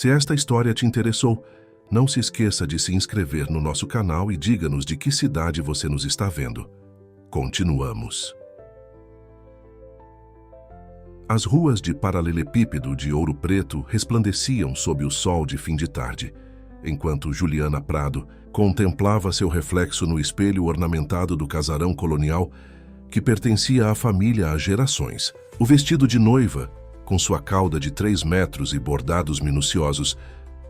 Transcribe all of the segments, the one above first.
Se esta história te interessou, não se esqueça de se inscrever no nosso canal e diga-nos de que cidade você nos está vendo. Continuamos. As ruas de paralelepípedo de Ouro Preto resplandeciam sob o sol de fim de tarde, enquanto Juliana Prado contemplava seu reflexo no espelho ornamentado do casarão colonial que pertencia à família há gerações. O vestido de noiva, com sua cauda de 3 metros e bordados minuciosos,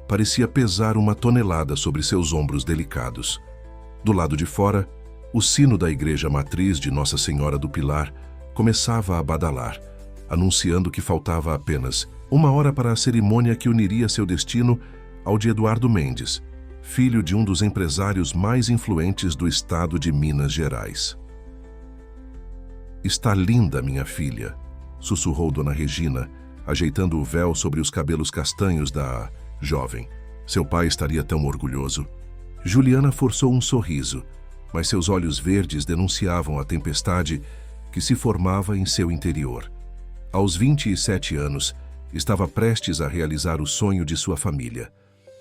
parecia pesar 1 tonelada sobre seus ombros delicados. Do lado de fora, o sino da igreja matriz de Nossa Senhora do Pilar começava a badalar, anunciando que faltava apenas 1 hora para a cerimônia que uniria seu destino ao de Eduardo Mendes, filho de um dos empresários mais influentes do estado de Minas Gerais. "Está linda, minha filha", sussurrou Dona Regina, ajeitando o véu sobre os cabelos castanhos da jovem. Seu pai estaria tão orgulhoso. Juliana forçou um sorriso, mas seus olhos verdes denunciavam a tempestade que se formava em seu interior. Aos 27 anos, estava prestes a realizar o sonho de sua família.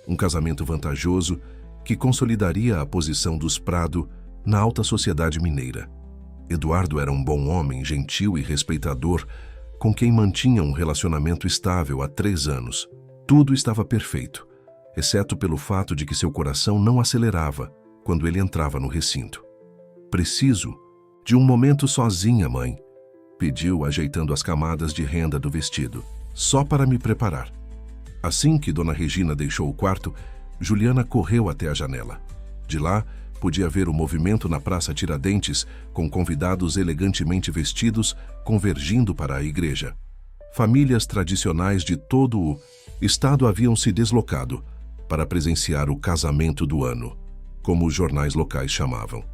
Um casamento vantajoso que consolidaria a posição dos Prado na alta sociedade mineira. Eduardo era um bom homem, gentil e respeitador, com quem mantinha um relacionamento estável há 3 anos. Tudo estava perfeito, exceto pelo fato de que seu coração não acelerava quando ele entrava no recinto. "Preciso de um momento sozinha, mãe", pediu, ajeitando as camadas de renda do vestido, "só para me preparar." Assim que Dona Regina deixou o quarto, Juliana correu até a janela. De lá, podia ver o movimento na Praça Tiradentes, com convidados elegantemente vestidos convergindo para a igreja. Famílias tradicionais de todo o estado haviam se deslocado para presenciar o casamento do ano, como os jornais locais chamavam.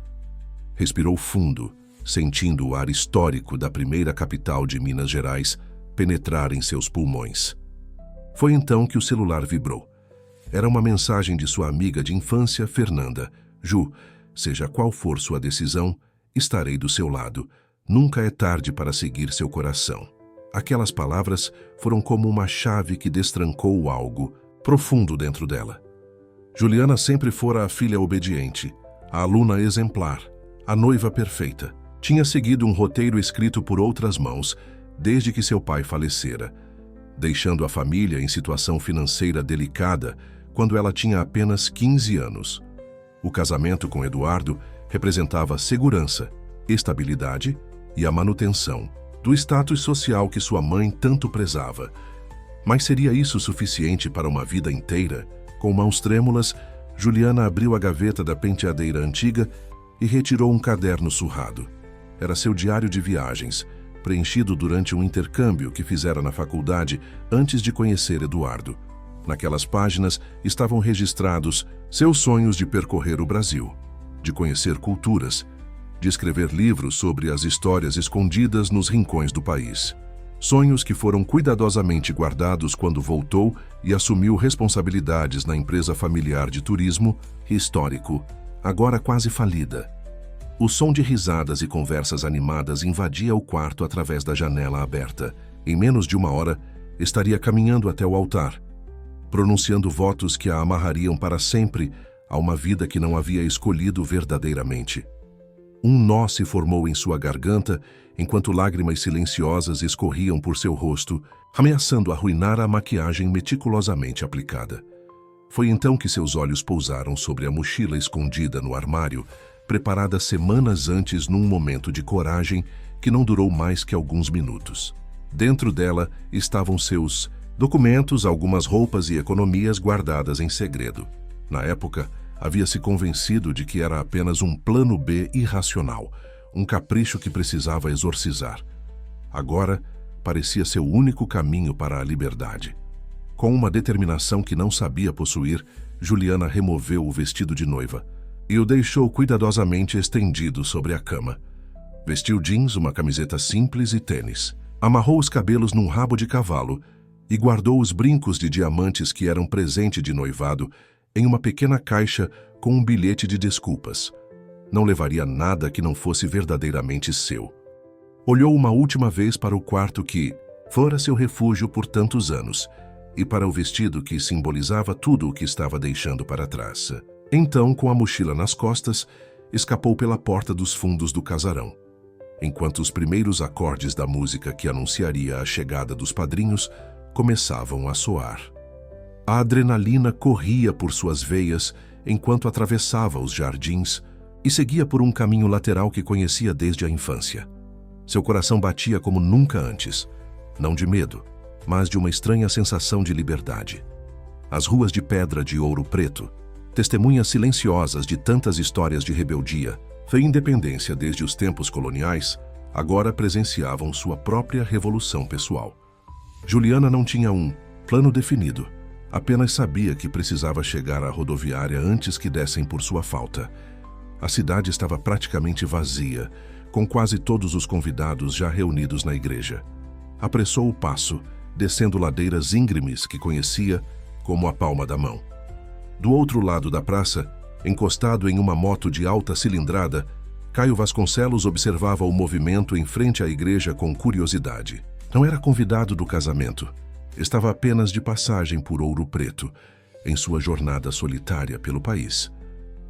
Respirou fundo, sentindo o ar histórico da primeira capital de Minas Gerais penetrar em seus pulmões. Foi então que o celular vibrou. Era uma mensagem de sua amiga de infância, Fernanda. "Ju, seja qual for sua decisão, estarei do seu lado. Nunca é tarde para seguir seu coração." Aquelas palavras foram como uma chave que destrancou algo profundo dentro dela. Juliana sempre fora a filha obediente, a aluna exemplar, a noiva perfeita. Tinha seguido um roteiro escrito por outras mãos desde que seu pai falecera, deixando a família em situação financeira delicada quando ela tinha apenas 15 anos. O casamento com Eduardo representava segurança, estabilidade e a manutenção do status social que sua mãe tanto prezava. Mas seria isso suficiente para uma vida inteira? Com mãos trêmulas, Juliana abriu a gaveta da penteadeira antiga e retirou um caderno surrado. Era seu diário de viagens, preenchido durante um intercâmbio que fizera na faculdade antes de conhecer Eduardo. Naquelas páginas estavam registrados seus sonhos de percorrer o Brasil, de conhecer culturas, de escrever livros sobre as histórias escondidas nos rincões do país. Sonhos que foram cuidadosamente guardados quando voltou e assumiu responsabilidades na empresa familiar de turismo histórico, agora quase falida. O som de risadas e conversas animadas invadia o quarto através da janela aberta. Em menos de 1 hora, estaria caminhando até o altar, pronunciando votos que a amarrariam para sempre a uma vida que não havia escolhido verdadeiramente. Um nó se formou em sua garganta, enquanto lágrimas silenciosas escorriam por seu rosto, ameaçando arruinar a maquiagem meticulosamente aplicada. Foi então que seus olhos pousaram sobre a mochila escondida no armário, preparada semanas antes num momento de coragem que não durou mais que alguns minutos. Dentro dela estavam seus documentos, algumas roupas e economias guardadas em segredo. Na época, havia se convencido de que era apenas um plano B irracional, um capricho que precisava exorcizar. Agora, parecia seu único caminho para a liberdade. Com uma determinação que não sabia possuir, Juliana removeu o vestido de noiva e o deixou cuidadosamente estendido sobre a cama. Vestiu jeans, uma camiseta simples e tênis. Amarrou os cabelos num rabo de cavalo e guardou os brincos de diamantes que eram presente de noivado em uma pequena caixa com um bilhete de desculpas. Não levaria nada que não fosse verdadeiramente seu. Olhou uma última vez para o quarto que fora seu refúgio por tantos anos e para o vestido que simbolizava tudo o que estava deixando para trás. Então, com a mochila nas costas, escapou pela porta dos fundos do casarão. Enquanto os primeiros acordes da música que anunciaria a chegada dos padrinhos começavam a soar. A adrenalina corria por suas veias enquanto atravessava os jardins e seguia por um caminho lateral que conhecia desde a infância. Seu coração batia como nunca antes, não de medo, mas de uma estranha sensação de liberdade. As ruas de pedra de Ouro Preto, testemunhas silenciosas de tantas histórias de rebeldia e independência desde os tempos coloniais, agora presenciavam sua própria revolução pessoal. Juliana não tinha um plano definido, apenas sabia que precisava chegar à rodoviária antes que dessem por sua falta. A cidade estava praticamente vazia, com quase todos os convidados já reunidos na igreja. Apressou o passo, descendo ladeiras íngremes que conhecia como a palma da mão. Do outro lado da praça, encostado em uma moto de alta cilindrada, Caio Vasconcelos observava o movimento em frente à igreja com curiosidade. Não era convidado do casamento. Estava apenas de passagem por Ouro Preto, em sua jornada solitária pelo país.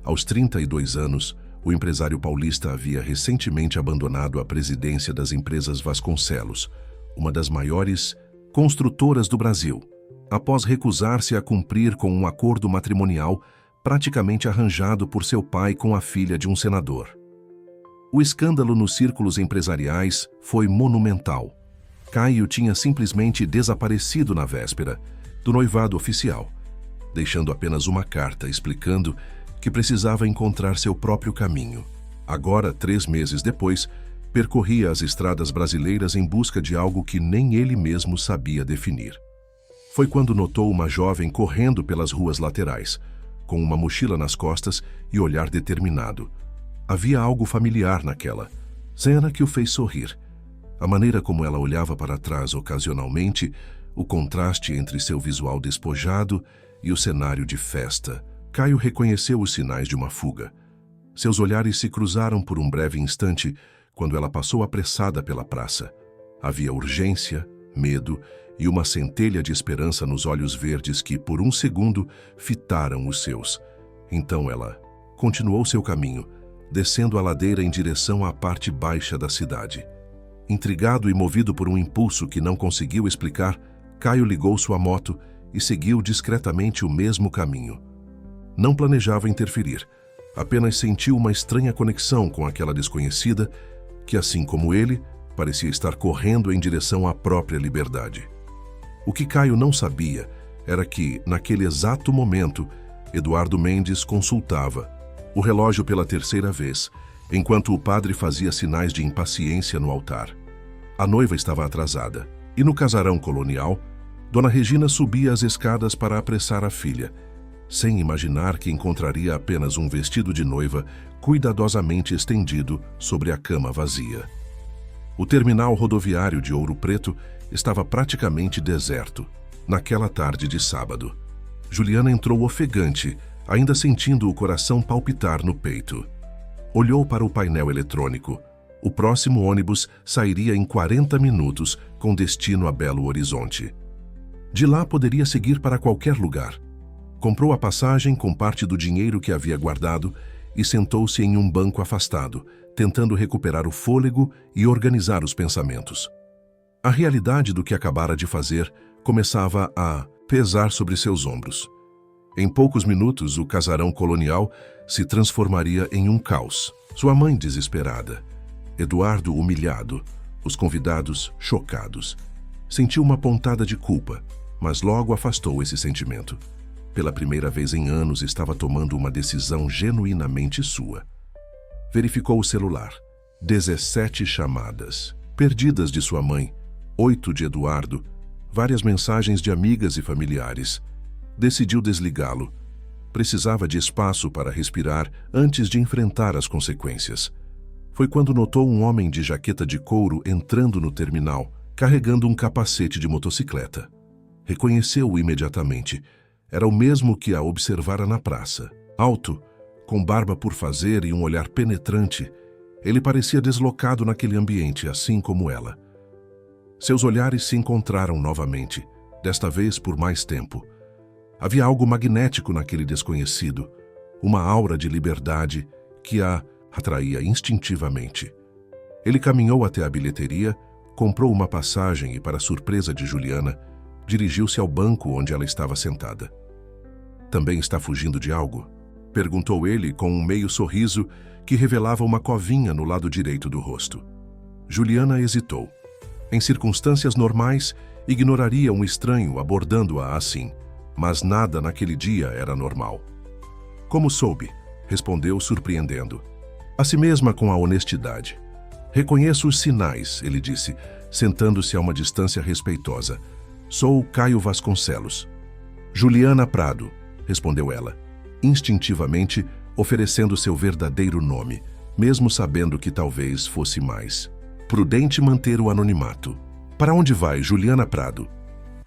Aos 32 anos, o empresário paulista havia recentemente abandonado a presidência das empresas Vasconcelos, uma das maiores construtoras do Brasil, após recusar-se a cumprir com um acordo matrimonial praticamente arranjado por seu pai com a filha de um senador. O escândalo nos círculos empresariais foi monumental. Caio tinha simplesmente desaparecido na véspera do noivado oficial, deixando apenas uma carta explicando que precisava encontrar seu próprio caminho. Agora, 3 meses depois, percorria as estradas brasileiras em busca de algo que nem ele mesmo sabia definir. Foi quando notou uma jovem correndo pelas ruas laterais, com uma mochila nas costas e olhar determinado. Havia algo familiar naquela cena que o fez sorrir. A maneira como ela olhava para trás ocasionalmente, o contraste entre seu visual despojado e o cenário de festa. Caio reconheceu os sinais de uma fuga. Seus olhares se cruzaram por um breve instante quando ela passou apressada pela praça. Havia urgência, medo e uma centelha de esperança nos olhos verdes que, por um segundo, fitaram os seus. Então ela continuou seu caminho, descendo a ladeira em direção à parte baixa da cidade. Intrigado e movido por um impulso que não conseguiu explicar, Caio ligou sua moto e seguiu discretamente o mesmo caminho. Não planejava interferir, apenas sentiu uma estranha conexão com aquela desconhecida que, assim como ele, parecia estar correndo em direção à própria liberdade. O que Caio não sabia era que, naquele exato momento, Eduardo Mendes consultava o relógio pela 3ª vez, enquanto o padre fazia sinais de impaciência no altar. A noiva estava atrasada, e no casarão colonial, Dona Regina subia as escadas para apressar a filha, sem imaginar que encontraria apenas um vestido de noiva cuidadosamente estendido sobre a cama vazia. O terminal rodoviário de Ouro Preto estava praticamente deserto, naquela tarde de sábado. Juliana entrou ofegante, ainda sentindo o coração palpitar no peito. Olhou para o painel eletrônico. O próximo ônibus sairia em 40 minutos, com destino a Belo Horizonte. De lá poderia seguir para qualquer lugar. Comprou a passagem com parte do dinheiro que havia guardado e sentou-se em um banco afastado, tentando recuperar o fôlego e organizar os pensamentos. A realidade do que acabara de fazer começava a pesar sobre seus ombros. Em poucos minutos, o casarão colonial se transformaria em um caos. Sua mãe desesperada, Eduardo humilhado, os convidados chocados. Sentiu uma pontada de culpa, mas logo afastou esse sentimento. Pela primeira vez em anos, estava tomando uma decisão genuinamente sua. Verificou o celular. 17 chamadas. Perdidas de sua mãe, 8 de Eduardo, várias mensagens de amigas e familiares. Decidiu desligá-lo. Precisava de espaço para respirar antes de enfrentar as consequências. Foi quando notou um homem de jaqueta de couro entrando no terminal, carregando um capacete de motocicleta. Reconheceu-o imediatamente. Era o mesmo que a observara na praça. Alto, com barba por fazer e um olhar penetrante, ele parecia deslocado naquele ambiente, assim como ela. Seus olhares se encontraram novamente, desta vez por mais tempo. Havia algo magnético naquele desconhecido, uma aura de liberdade que a atraía instintivamente. Ele caminhou até a bilheteria, comprou uma passagem e, para surpresa de Juliana, dirigiu-se ao banco onde ela estava sentada. "Também está fugindo de algo?" perguntou ele com um meio sorriso que revelava uma covinha no lado direito do rosto. Juliana hesitou. Em circunstâncias normais, ignoraria um estranho abordando-a assim, mas nada naquele dia era normal. "Como soube?" respondeu, surpreendendo. A si mesma com a honestidade. "Reconheço os sinais", ele disse, sentando-se a uma distância respeitosa. "Sou Caio Vasconcelos." "Juliana Prado", respondeu ela, instintivamente oferecendo seu verdadeiro nome, mesmo sabendo que talvez fosse mais prudente manter o anonimato. "Para onde vai, Juliana Prado?"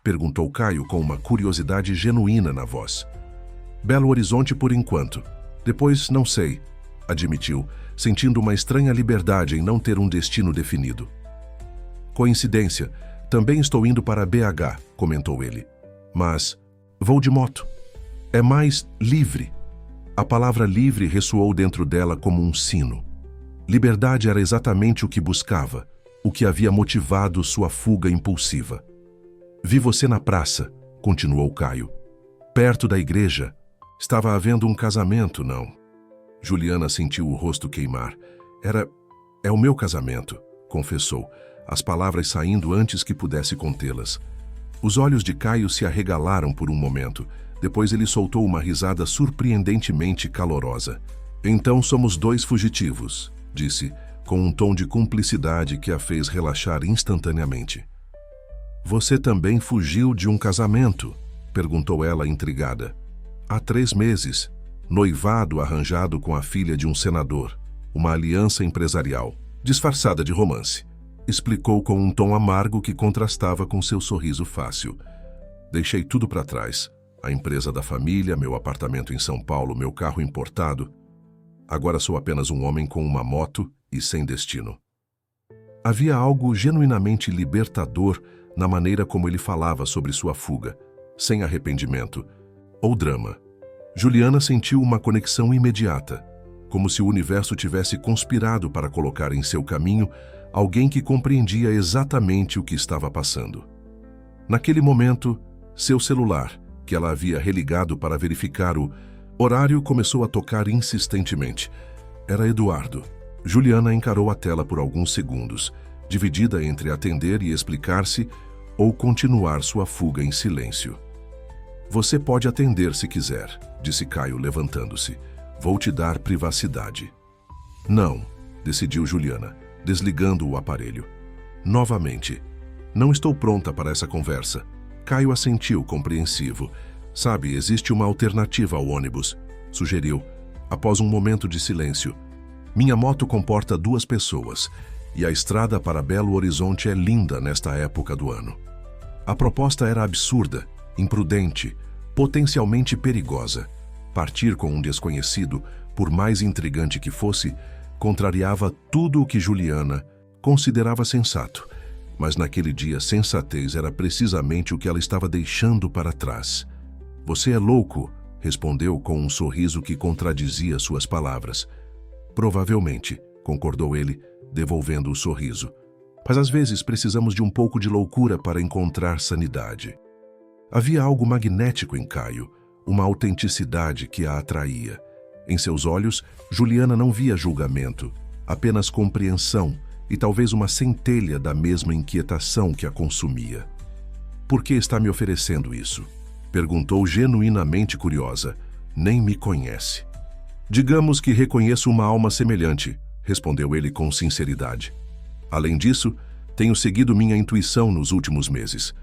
perguntou Caio com uma curiosidade genuína na voz. "Belo Horizonte por enquanto. Depois não sei", admitiu, sentindo uma estranha liberdade em não ter um destino definido. "Coincidência, também estou indo para BH", comentou ele. "Mas vou de moto. É mais livre." A palavra livre ressoou dentro dela como um sino. Liberdade era exatamente o que buscava, o que havia motivado sua fuga impulsiva. "Vi você na praça", continuou Caio. "Perto da igreja. Estava havendo um casamento, não?" Juliana sentiu o rosto queimar. É o meu casamento", confessou, as palavras saindo antes que pudesse contê-las. Os olhos de Caio se arregalaram por um momento. Depois ele soltou uma risada surpreendentemente calorosa. "Então somos dois fugitivos", disse, com um tom de cumplicidade que a fez relaxar instantaneamente. "Você também fugiu de um casamento?" perguntou ela intrigada. "Há 3 meses. Noivado arranjado com a filha de um senador. Uma aliança empresarial, disfarçada de romance", explicou com um tom amargo que contrastava com seu sorriso fácil. "Deixei tudo para trás. A empresa da família, meu apartamento em São Paulo, meu carro importado. Agora sou apenas um homem com uma moto e sem destino." Havia algo genuinamente libertador na maneira como ele falava sobre sua fuga, sem arrependimento ou drama. Juliana sentiu uma conexão imediata, como se o universo tivesse conspirado para colocar em seu caminho alguém que compreendia exatamente o que estava passando. Naquele momento, seu celular, que ela havia religado para verificar o horário, começou a tocar insistentemente. Era Eduardo. Juliana encarou a tela por alguns segundos, dividida entre atender e explicar-se ou continuar sua fuga em silêncio. "Você pode atender se quiser", disse Caio, levantando-se. "Vou te dar privacidade." "Não", decidiu Juliana, desligando o aparelho. Novamente. "Não estou pronta para essa conversa." Caio assentiu, compreensivo. "Sabe, existe uma alternativa ao ônibus", sugeriu, após um momento de silêncio. "Minha moto comporta 2 pessoas, e a estrada para Belo Horizonte é linda nesta época do ano." A proposta era absurda, imprudente, potencialmente perigosa. Partir com um desconhecido, por mais intrigante que fosse, contrariava tudo o que Juliana considerava sensato. Mas naquele dia, sensatez era precisamente o que ela estava deixando para trás. "Você é louco", respondeu com um sorriso que contradizia suas palavras. "Provavelmente", concordou ele, devolvendo o sorriso. "Mas às vezes precisamos de um pouco de loucura para encontrar sanidade." Havia algo magnético em Caio, uma autenticidade que a atraía. Em seus olhos, Juliana não via julgamento, apenas compreensão e talvez uma centelha da mesma inquietação que a consumia. "Por que está me oferecendo isso?" perguntou genuinamente curiosa. "Nem me conhece." "Digamos que reconheço uma alma semelhante", respondeu ele com sinceridade. "Além disso, tenho seguido minha intuição nos últimos meses,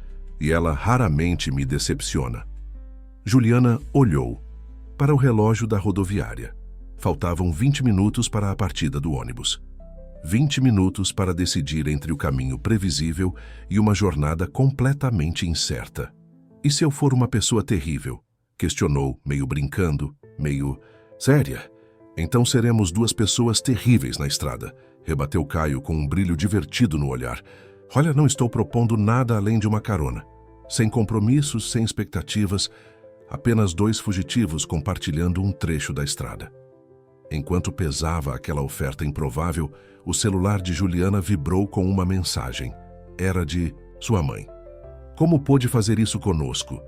e ela raramente me decepciona." Juliana olhou para o relógio da rodoviária. Faltavam 20 minutos para a partida do ônibus. 20 minutos para decidir entre o caminho previsível e uma jornada completamente incerta. "E se eu for uma pessoa terrível?" questionou, meio brincando, meio séria. "Então seremos 2 pessoas terríveis na estrada", rebateu Caio com um brilho divertido no olhar. "Olha, não estou propondo nada além de uma carona." Sem compromissos, sem expectativas, apenas dois fugitivos compartilhando um trecho da estrada. Enquanto pesava aquela oferta improvável, o celular de Juliana vibrou com uma mensagem. Era de sua mãe. Como pôde fazer isso conosco?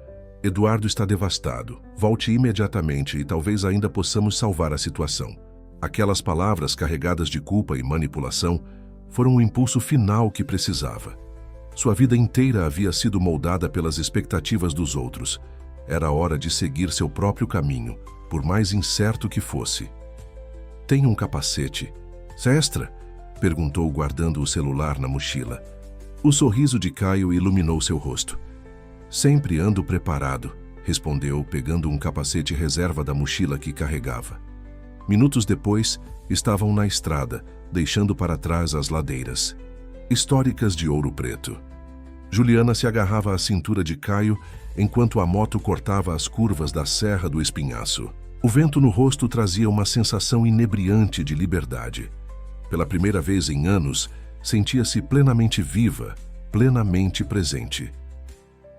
Eduardo está devastado. Volte imediatamente e talvez ainda possamos salvar a situação. Aquelas palavras carregadas de culpa e manipulação foram o impulso final que precisava. Sua vida inteira havia sido moldada pelas expectativas dos outros. Era hora de seguir seu próprio caminho, por mais incerto que fosse. Tem um capacete. Sestra? Perguntou guardando o celular na mochila. O sorriso de Caio iluminou seu rosto. Sempre ando preparado, respondeu, pegando um capacete reserva da mochila que carregava. Minutos depois, estavam na estrada, deixando para trás as ladeiras, históricas de Ouro Preto. Juliana se agarrava à cintura de Caio enquanto a moto cortava as curvas da Serra do Espinhaço. O vento no rosto trazia uma sensação inebriante de liberdade. Pela primeira vez em anos, sentia-se plenamente viva, plenamente presente.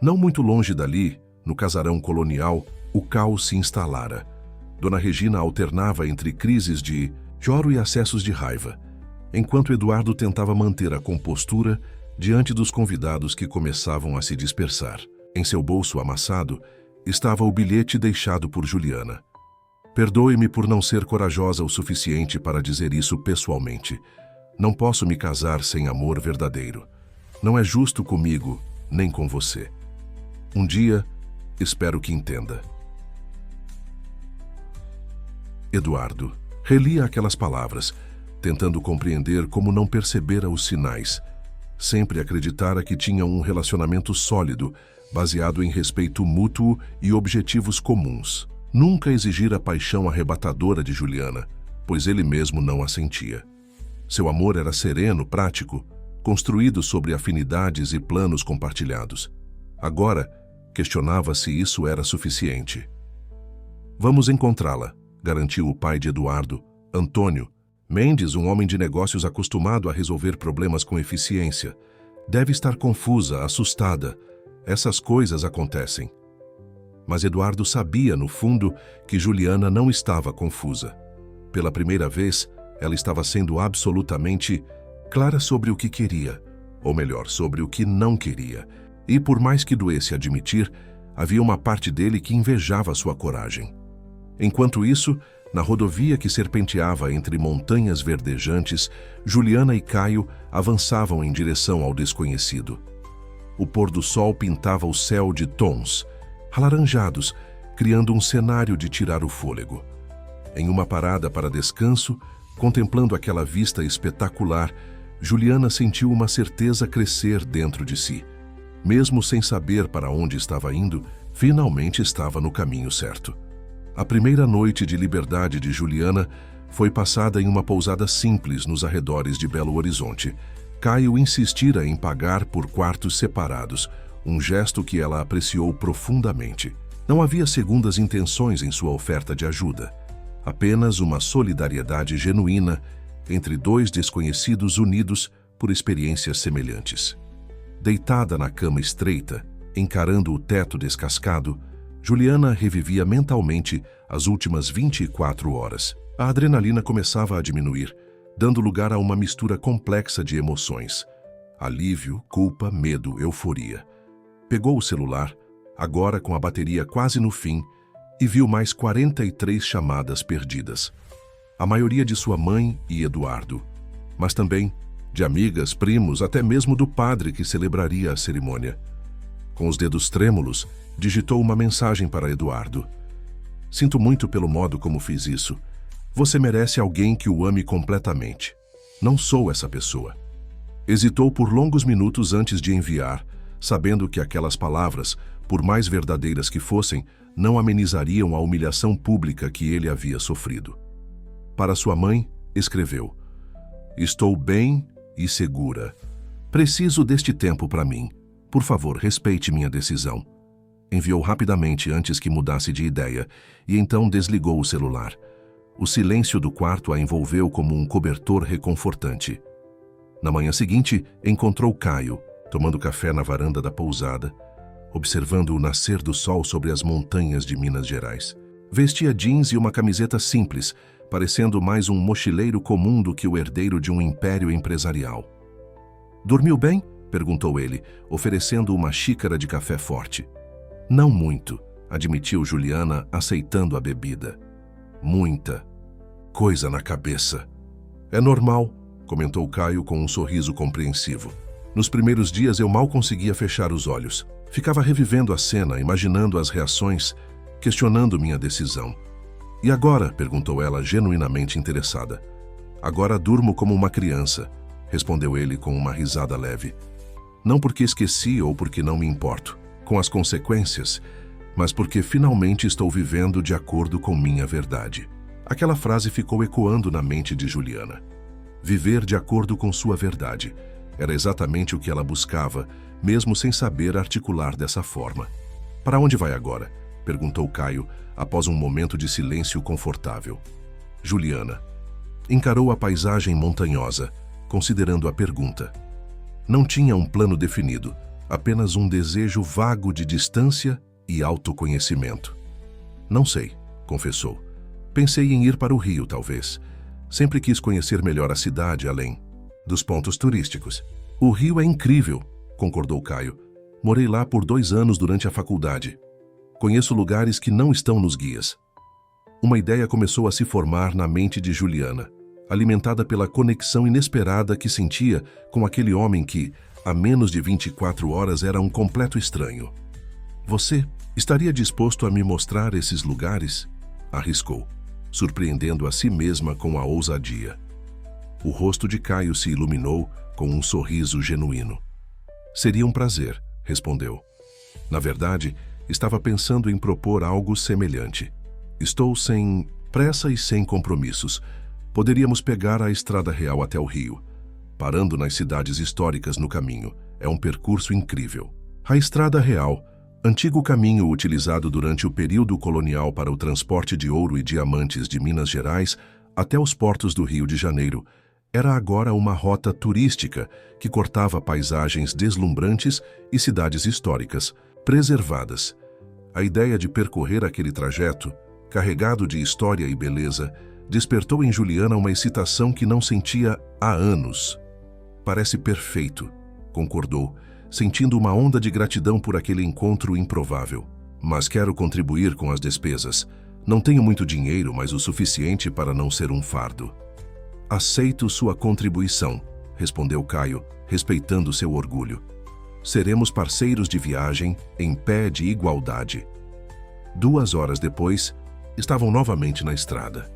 Não muito longe dali, no casarão colonial, o caos se instalara. Dona Regina alternava entre crises de choro e acessos de raiva, enquanto Eduardo tentava manter a compostura diante dos convidados que começavam a se dispersar. Em seu bolso amassado estava o bilhete deixado por Juliana. Perdoe-me por não ser corajosa o suficiente para dizer isso pessoalmente. Não posso me casar sem amor verdadeiro. Não é justo comigo, nem com você. Um dia, espero que entenda. Eduardo relia aquelas palavras, tentando compreender como não percebera os sinais. Sempre acreditara que tinha um relacionamento sólido, baseado em respeito mútuo e objetivos comuns. Nunca exigira a paixão arrebatadora de Juliana, pois ele mesmo não a sentia. Seu amor era sereno, prático, construído sobre afinidades e planos compartilhados. Agora, questionava se isso era suficiente. Vamos encontrá-la, garantiu o pai de Eduardo, Antônio. Mendes, um homem de negócios acostumado a resolver problemas com eficiência. Deve estar confusa, assustada. Essas coisas acontecem. Mas Eduardo sabia, no fundo, que Juliana não estava confusa. Pela primeira vez, ela estava sendo absolutamente clara sobre o que queria, ou melhor, sobre o que não queria. E por mais que doesse admitir, havia uma parte dele que invejava sua coragem. Enquanto isso, na rodovia que serpenteava entre montanhas verdejantes, Juliana e Caio avançavam em direção ao desconhecido. O pôr do sol pintava o céu de tons alaranjados, criando um cenário de tirar o fôlego. Em uma parada para descanso, contemplando aquela vista espetacular, Juliana sentiu uma certeza crescer dentro de si. Mesmo sem saber para onde estava indo, finalmente estava no caminho certo. A primeira noite de liberdade de Juliana foi passada em uma pousada simples nos arredores de Belo Horizonte. Caio insistira em pagar por quartos separados, um gesto que ela apreciou profundamente. Não havia segundas intenções em sua oferta de ajuda, apenas uma solidariedade genuína entre dois desconhecidos unidos por experiências semelhantes. Deitada na cama estreita, encarando o teto descascado, Juliana revivia mentalmente as últimas 24 horas. A adrenalina começava a diminuir, dando lugar a uma mistura complexa de emoções: alívio, culpa, medo, euforia. Pegou o celular, agora com a bateria quase no fim, e viu mais 43 chamadas perdidas. A maioria de sua mãe e Eduardo, mas também de amigas, primos, até mesmo do padre que celebraria a cerimônia. Com os dedos trêmulos, digitou uma mensagem para Eduardo. Sinto muito pelo modo como fiz isso. Você merece alguém que o ame completamente. Não sou essa pessoa. Hesitou por longos minutos antes de enviar, sabendo que aquelas palavras, por mais verdadeiras que fossem, não amenizariam a humilhação pública que ele havia sofrido. Para sua mãe, escreveu: Estou bem e segura. Preciso deste tempo para mim. Por favor, respeite minha decisão. Enviou rapidamente antes que mudasse de ideia e então desligou o celular. O silêncio do quarto a envolveu como um cobertor reconfortante. Na manhã seguinte, encontrou Caio, tomando café na varanda da pousada. observando o nascer do sol sobre as montanhas de Minas Gerais. Vestia jeans e uma camiseta simples, parecendo mais um mochileiro comum do que o herdeiro de um império empresarial. "Dormiu bem?" perguntou ele, oferecendo uma xícara de café forte. "Não muito", admitiu Juliana, aceitando a bebida. "Muita coisa na cabeça." "É normal", comentou Caio com um sorriso compreensivo. "Nos primeiros dias eu mal conseguia fechar os olhos. Ficava revivendo a cena, imaginando as reações, questionando minha decisão. "E agora?", perguntou ela, genuinamente interessada. "Agora durmo como uma criança", respondeu ele com uma risada leve. "Não porque esqueci ou porque não me importo com as consequências, mas porque finalmente estou vivendo de acordo com minha verdade." Aquela frase ficou ecoando na mente de Juliana. Viver de acordo com sua verdade era exatamente o que ela buscava, mesmo sem saber articular dessa forma. "Para onde vai agora?", perguntou Caio, após um momento de silêncio confortável. Juliana encarou a paisagem montanhosa, considerando a pergunta. Não tinha um plano definido, apenas um desejo vago de distância e autoconhecimento. "Não sei", confessou. "Pensei em ir para o Rio, talvez. Sempre quis conhecer melhor a cidade, além dos pontos turísticos." "O Rio é incrível", concordou Caio. "Morei lá por 2 anos durante a faculdade. Conheço lugares que não estão nos guias." Uma ideia começou a se formar na mente de Juliana, alimentada pela conexão inesperada que sentia com aquele homem que, há menos de 24 horas, era um completo estranho. "Você estaria disposto a me mostrar esses lugares?", arriscou, surpreendendo a si mesma com a ousadia. O rosto de Caio se iluminou com um sorriso genuíno. "Seria um prazer", respondeu. Na verdade, estava pensando em propor algo semelhante. "Estou sem pressa e sem compromissos. Poderíamos pegar a Estrada Real até o Rio, parando nas cidades históricas no caminho. É um percurso incrível." A Estrada Real, antigo caminho utilizado durante o período colonial para o transporte de ouro e diamantes de Minas Gerais até os portos do Rio de Janeiro, era agora uma rota turística que cortava paisagens deslumbrantes e cidades históricas preservadas. A ideia de percorrer aquele trajeto, carregado de história e beleza, despertou em Juliana uma excitação que não sentia há anos. "Parece perfeito", concordou, sentindo uma onda de gratidão por aquele encontro improvável. "Mas quero contribuir com as despesas. Não tenho muito dinheiro, mas o suficiente para não ser um fardo." "Aceito sua contribuição", respondeu Caio, respeitando seu orgulho. "Seremos parceiros de viagem em pé de igualdade." 2 horas depois, estavam novamente na estrada.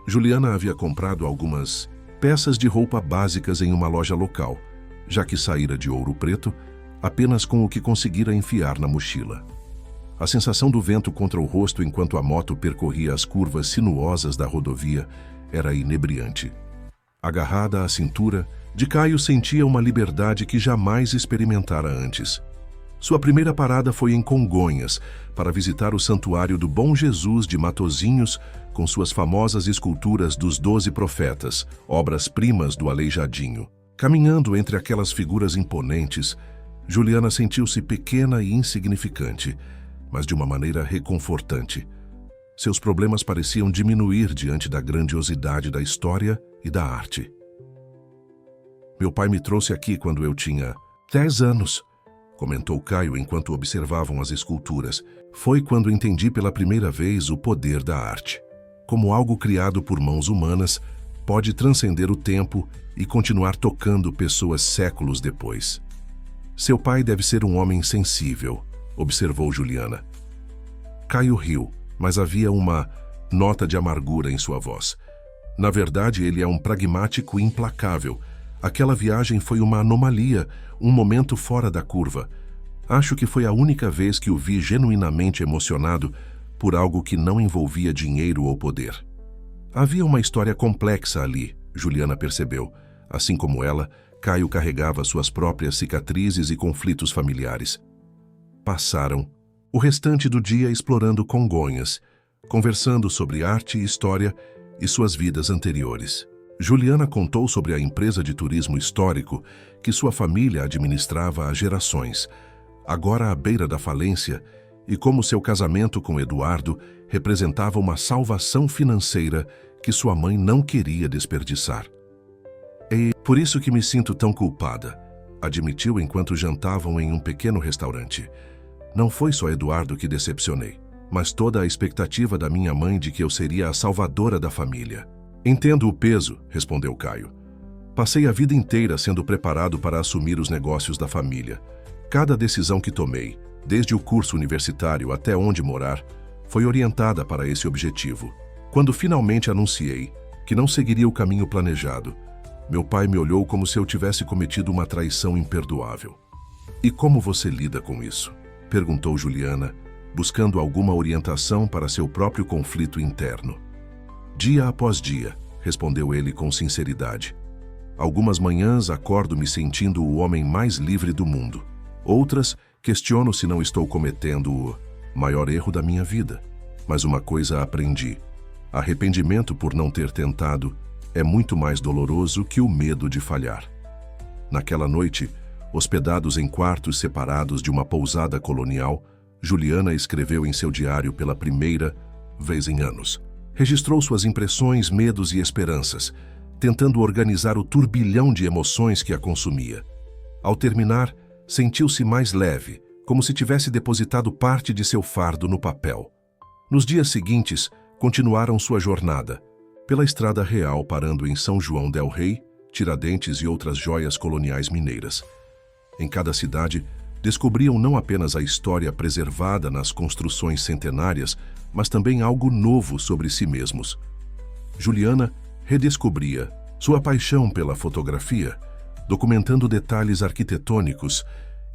Juliana havia comprado algumas peças de roupa básicas em uma loja local, já que saíra de Ouro Preto apenas com o que conseguira enfiar na mochila. A sensação do vento contra o rosto enquanto a moto percorria as curvas sinuosas da rodovia era inebriante. Agarrada à cintura, de Caio sentia uma liberdade que jamais experimentara antes. Sua primeira parada foi em Congonhas, para visitar o Santuário do Bom Jesus de Matozinhos, com suas famosas esculturas dos 12 profetas, obras-primas do Aleijadinho. Caminhando entre aquelas figuras imponentes, Juliana sentiu-se pequena e insignificante, mas de uma maneira reconfortante. Seus problemas pareciam diminuir diante da grandiosidade da história e da arte. "Meu pai me trouxe aqui quando eu tinha 10 anos", comentou Caio enquanto observavam as esculturas. "Foi quando entendi pela primeira vez o poder da arte. Como algo criado por mãos humanas pode transcender o tempo e continuar tocando pessoas séculos depois." "Seu pai deve ser um homem sensível", observou Juliana. Caio riu, mas havia uma nota de amargura em sua voz. "Na verdade, ele é um pragmático implacável. Aquela viagem foi uma anomalia, um momento fora da curva. Acho que foi a única vez que o vi genuinamente emocionado por algo que não envolvia dinheiro ou poder." Havia uma história complexa ali, Juliana percebeu. Assim como ela, Caio carregava suas próprias cicatrizes e conflitos familiares. Passaram o restante do dia explorando Congonhas, conversando sobre arte e história e suas vidas anteriores. Juliana contou sobre a empresa de turismo histórico que sua família administrava há gerações, agora à beira da falência, e como seu casamento com Eduardo representava uma salvação financeira que sua mãe não queria desperdiçar. "É por isso que me sinto tão culpada", admitiu enquanto jantavam em um pequeno restaurante. "Não foi só Eduardo que decepcionei, mas toda a expectativa da minha mãe de que eu seria a salvadora da família." "Entendo o peso", respondeu Caio. "Passei a vida inteira sendo preparado para assumir os negócios da família. Cada decisão que tomei, desde o curso universitário até onde morar, foi orientada para esse objetivo. Quando finalmente anunciei que não seguiria o caminho planejado, meu pai me olhou como se eu tivesse cometido uma traição imperdoável." "E como você lida com isso?", perguntou Juliana, buscando alguma orientação para seu próprio conflito interno. "Dia após dia", respondeu ele com sinceridade. "Algumas manhãs acordo me sentindo o homem mais livre do mundo. Outras, questiono se não estou cometendo o maior erro da minha vida. Mas uma coisa aprendi: arrependimento por não ter tentado é muito mais doloroso que o medo de falhar." Naquela noite, hospedados em quartos separados de uma pousada colonial, Juliana escreveu em seu diário pela primeira vez em anos. Registrou suas impressões, medos e esperanças, tentando organizar o turbilhão de emoções que a consumia. Ao terminar, sentiu-se mais leve, como se tivesse depositado parte de seu fardo no papel. Nos dias seguintes, continuaram sua jornada, pela Estrada Real, parando em São João del Rei, Tiradentes e outras joias coloniais mineiras. Em cada cidade, descobriam não apenas a história preservada nas construções centenárias, mas também algo novo sobre si mesmos. Juliana redescobria sua paixão pela fotografia, documentando detalhes arquitetônicos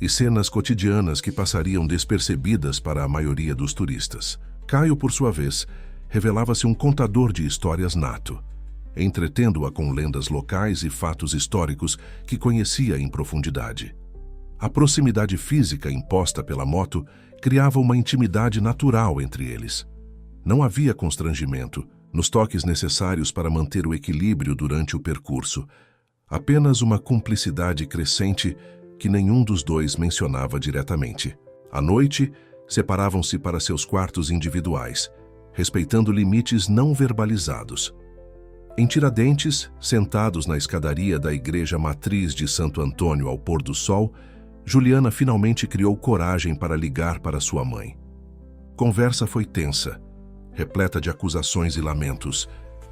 e cenas cotidianas que passariam despercebidas para a maioria dos turistas. Caio, por sua vez, revelava-se um contador de histórias nato, entretendo-a com lendas locais e fatos históricos que conhecia em profundidade. A proximidade física imposta pela moto criava uma intimidade natural entre eles. Não havia constrangimento nos toques necessários para manter o equilíbrio durante o percurso, apenas uma cumplicidade crescente que nenhum dos dois mencionava diretamente. À noite, separavam-se para seus quartos individuais, respeitando limites não verbalizados. Em Tiradentes, sentados na escadaria da igreja matriz de Santo Antônio ao pôr do sol, Juliana finalmente criou coragem para ligar para sua mãe. Conversa foi tensa, repleta de acusações e lamentos,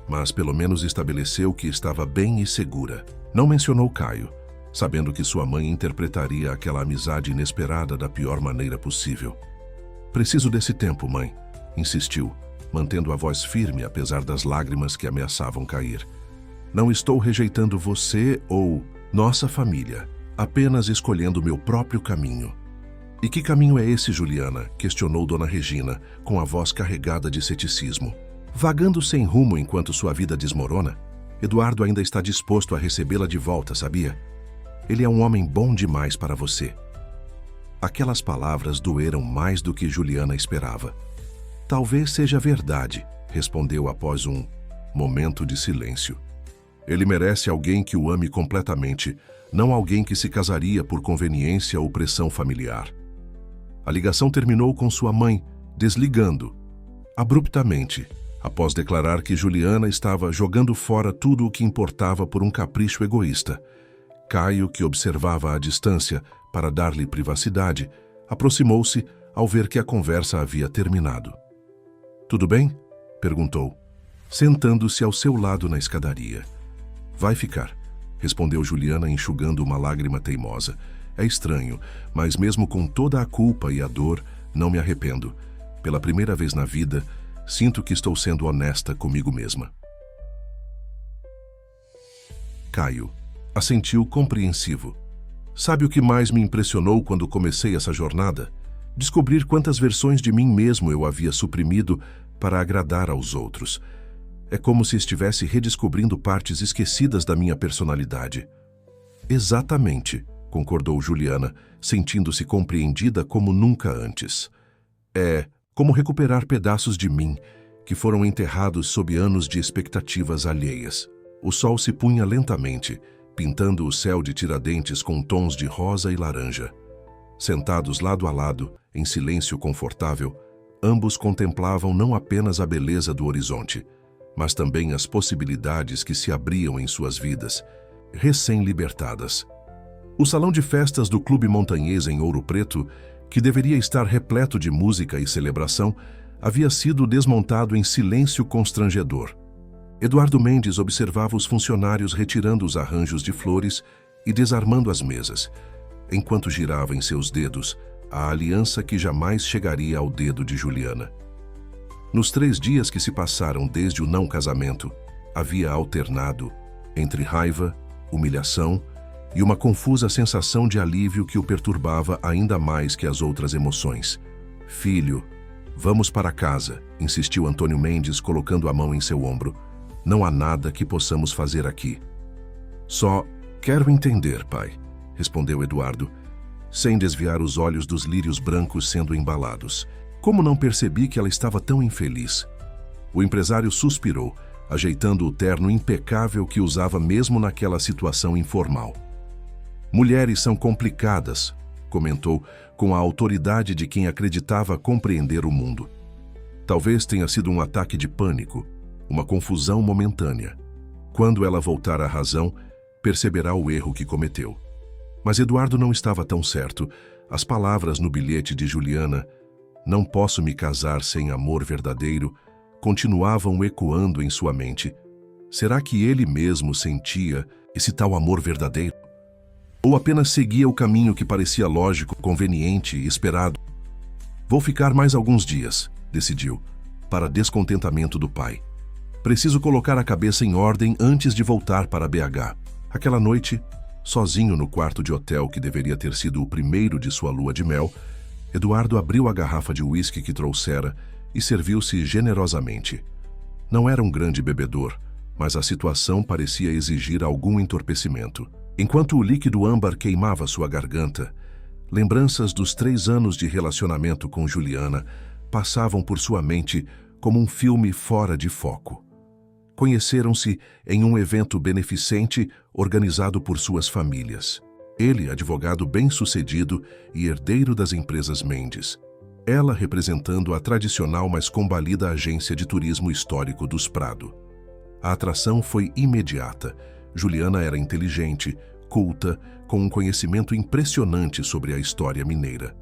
mas pelo menos estabeleceu que estava bem e segura. Não mencionou Caio, sabendo que sua mãe interpretaria aquela amizade inesperada da pior maneira possível. "Preciso desse tempo, mãe", insistiu, mantendo a voz firme apesar das lágrimas que ameaçavam cair. "Não estou rejeitando você ou nossa família, apenas escolhendo meu próprio caminho." "E que caminho é esse, Juliana?", questionou Dona Regina, com a voz carregada de ceticismo. "Vagando sem rumo enquanto sua vida desmorona? Eduardo ainda está disposto a recebê-la de volta, sabia? Ele é um homem bom demais para você." Aquelas palavras doeram mais do que Juliana esperava. "Talvez seja verdade", respondeu após um momento de silêncio. "Ele merece alguém que o ame completamente, não alguém que se casaria por conveniência ou pressão familiar." A ligação terminou com sua mãe desligando, abruptamente, após declarar que Juliana estava jogando fora tudo o que importava por um capricho egoísta. Caio, que observava à distância para dar-lhe privacidade, aproximou-se ao ver que a conversa havia terminado. "Tudo bem?", perguntou, sentando-se ao seu lado na escadaria. "Vai ficar", respondeu Juliana, enxugando uma lágrima teimosa. "É estranho, mas mesmo com toda a culpa e a dor, não me arrependo. Pela primeira vez na vida, sinto que estou sendo honesta comigo mesma." Caio assentiu compreensivo. "Sabe o que mais me impressionou quando comecei essa jornada? Descobrir quantas versões de mim mesmo eu havia suprimido para agradar aos outros. É como se estivesse redescobrindo partes esquecidas da minha personalidade." "Exatamente", concordou Juliana, sentindo-se compreendida como nunca antes. "É como recuperar pedaços de mim que foram enterrados sob anos de expectativas alheias." O sol se punha lentamente, pintando o céu de Tiradentes com tons de rosa e laranja. Sentados lado a lado, em silêncio confortável, ambos contemplavam não apenas a beleza do horizonte, mas também as possibilidades que se abriam em suas vidas, recém-libertadas. O salão de festas do Clube Montanhês em Ouro Preto, que deveria estar repleto de música e celebração, havia sido desmontado em silêncio constrangedor. Eduardo Mendes observava os funcionários retirando os arranjos de flores e desarmando as mesas, enquanto girava em seus dedos a aliança que jamais chegaria ao dedo de Juliana. Nos 3 dias que se passaram desde o não casamento, havia alternado entre raiva, humilhação e uma confusa sensação de alívio que o perturbava ainda mais que as outras emoções. "Filho, vamos para casa", insistiu Antônio Mendes, colocando a mão em seu ombro. "Não há nada que possamos fazer aqui." "Só quero entender, pai", respondeu Eduardo, sem desviar os olhos dos lírios brancos sendo embalados. "Como não percebi que ela estava tão infeliz?" O empresário suspirou, ajeitando o terno impecável que usava mesmo naquela situação informal. "Mulheres são complicadas", comentou com a autoridade de quem acreditava compreender o mundo. "Talvez tenha sido um ataque de pânico, uma confusão momentânea. Quando ela voltar à razão, perceberá o erro que cometeu." Mas Eduardo não estava tão certo. As palavras no bilhete de Juliana, "Não posso me casar sem amor verdadeiro", continuavam ecoando em sua mente. Será que ele mesmo sentia esse tal amor verdadeiro? Ou apenas seguia o caminho que parecia lógico, conveniente e esperado? "Vou ficar mais alguns dias", decidiu, para descontentamento do pai. "Preciso colocar a cabeça em ordem antes de voltar para BH." Aquela noite, sozinho no quarto de hotel que deveria ter sido o primeiro de sua lua de mel, Eduardo abriu a garrafa de uísque que trouxera e serviu-se generosamente. Não era um grande bebedor, mas a situação parecia exigir algum entorpecimento. Enquanto o líquido âmbar queimava sua garganta, lembranças dos 3 anos de relacionamento com Juliana passavam por sua mente como um filme fora de foco. Conheceram-se em um evento beneficente organizado por suas famílias. Ele, advogado bem-sucedido e herdeiro das empresas Mendes. Ela representando a tradicional, mas combalida agência de turismo histórico dos Prado. A atração foi imediata. Juliana era inteligente, culta, com um conhecimento impressionante sobre a história mineira.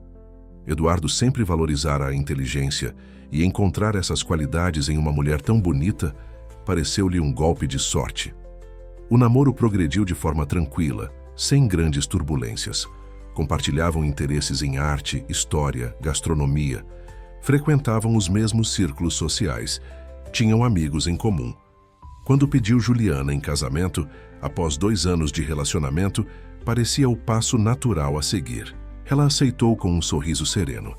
Eduardo sempre valorizara a inteligência e encontrar essas qualidades em uma mulher tão bonita pareceu-lhe um golpe de sorte. O namoro progrediu de forma tranquila, sem grandes turbulências. Compartilhavam interesses em arte, história, gastronomia. Frequentavam os mesmos círculos sociais. Tinham amigos em comum. Quando pediu Juliana em casamento, após 2 anos de relacionamento, parecia o passo natural a seguir. Ela aceitou com um sorriso sereno.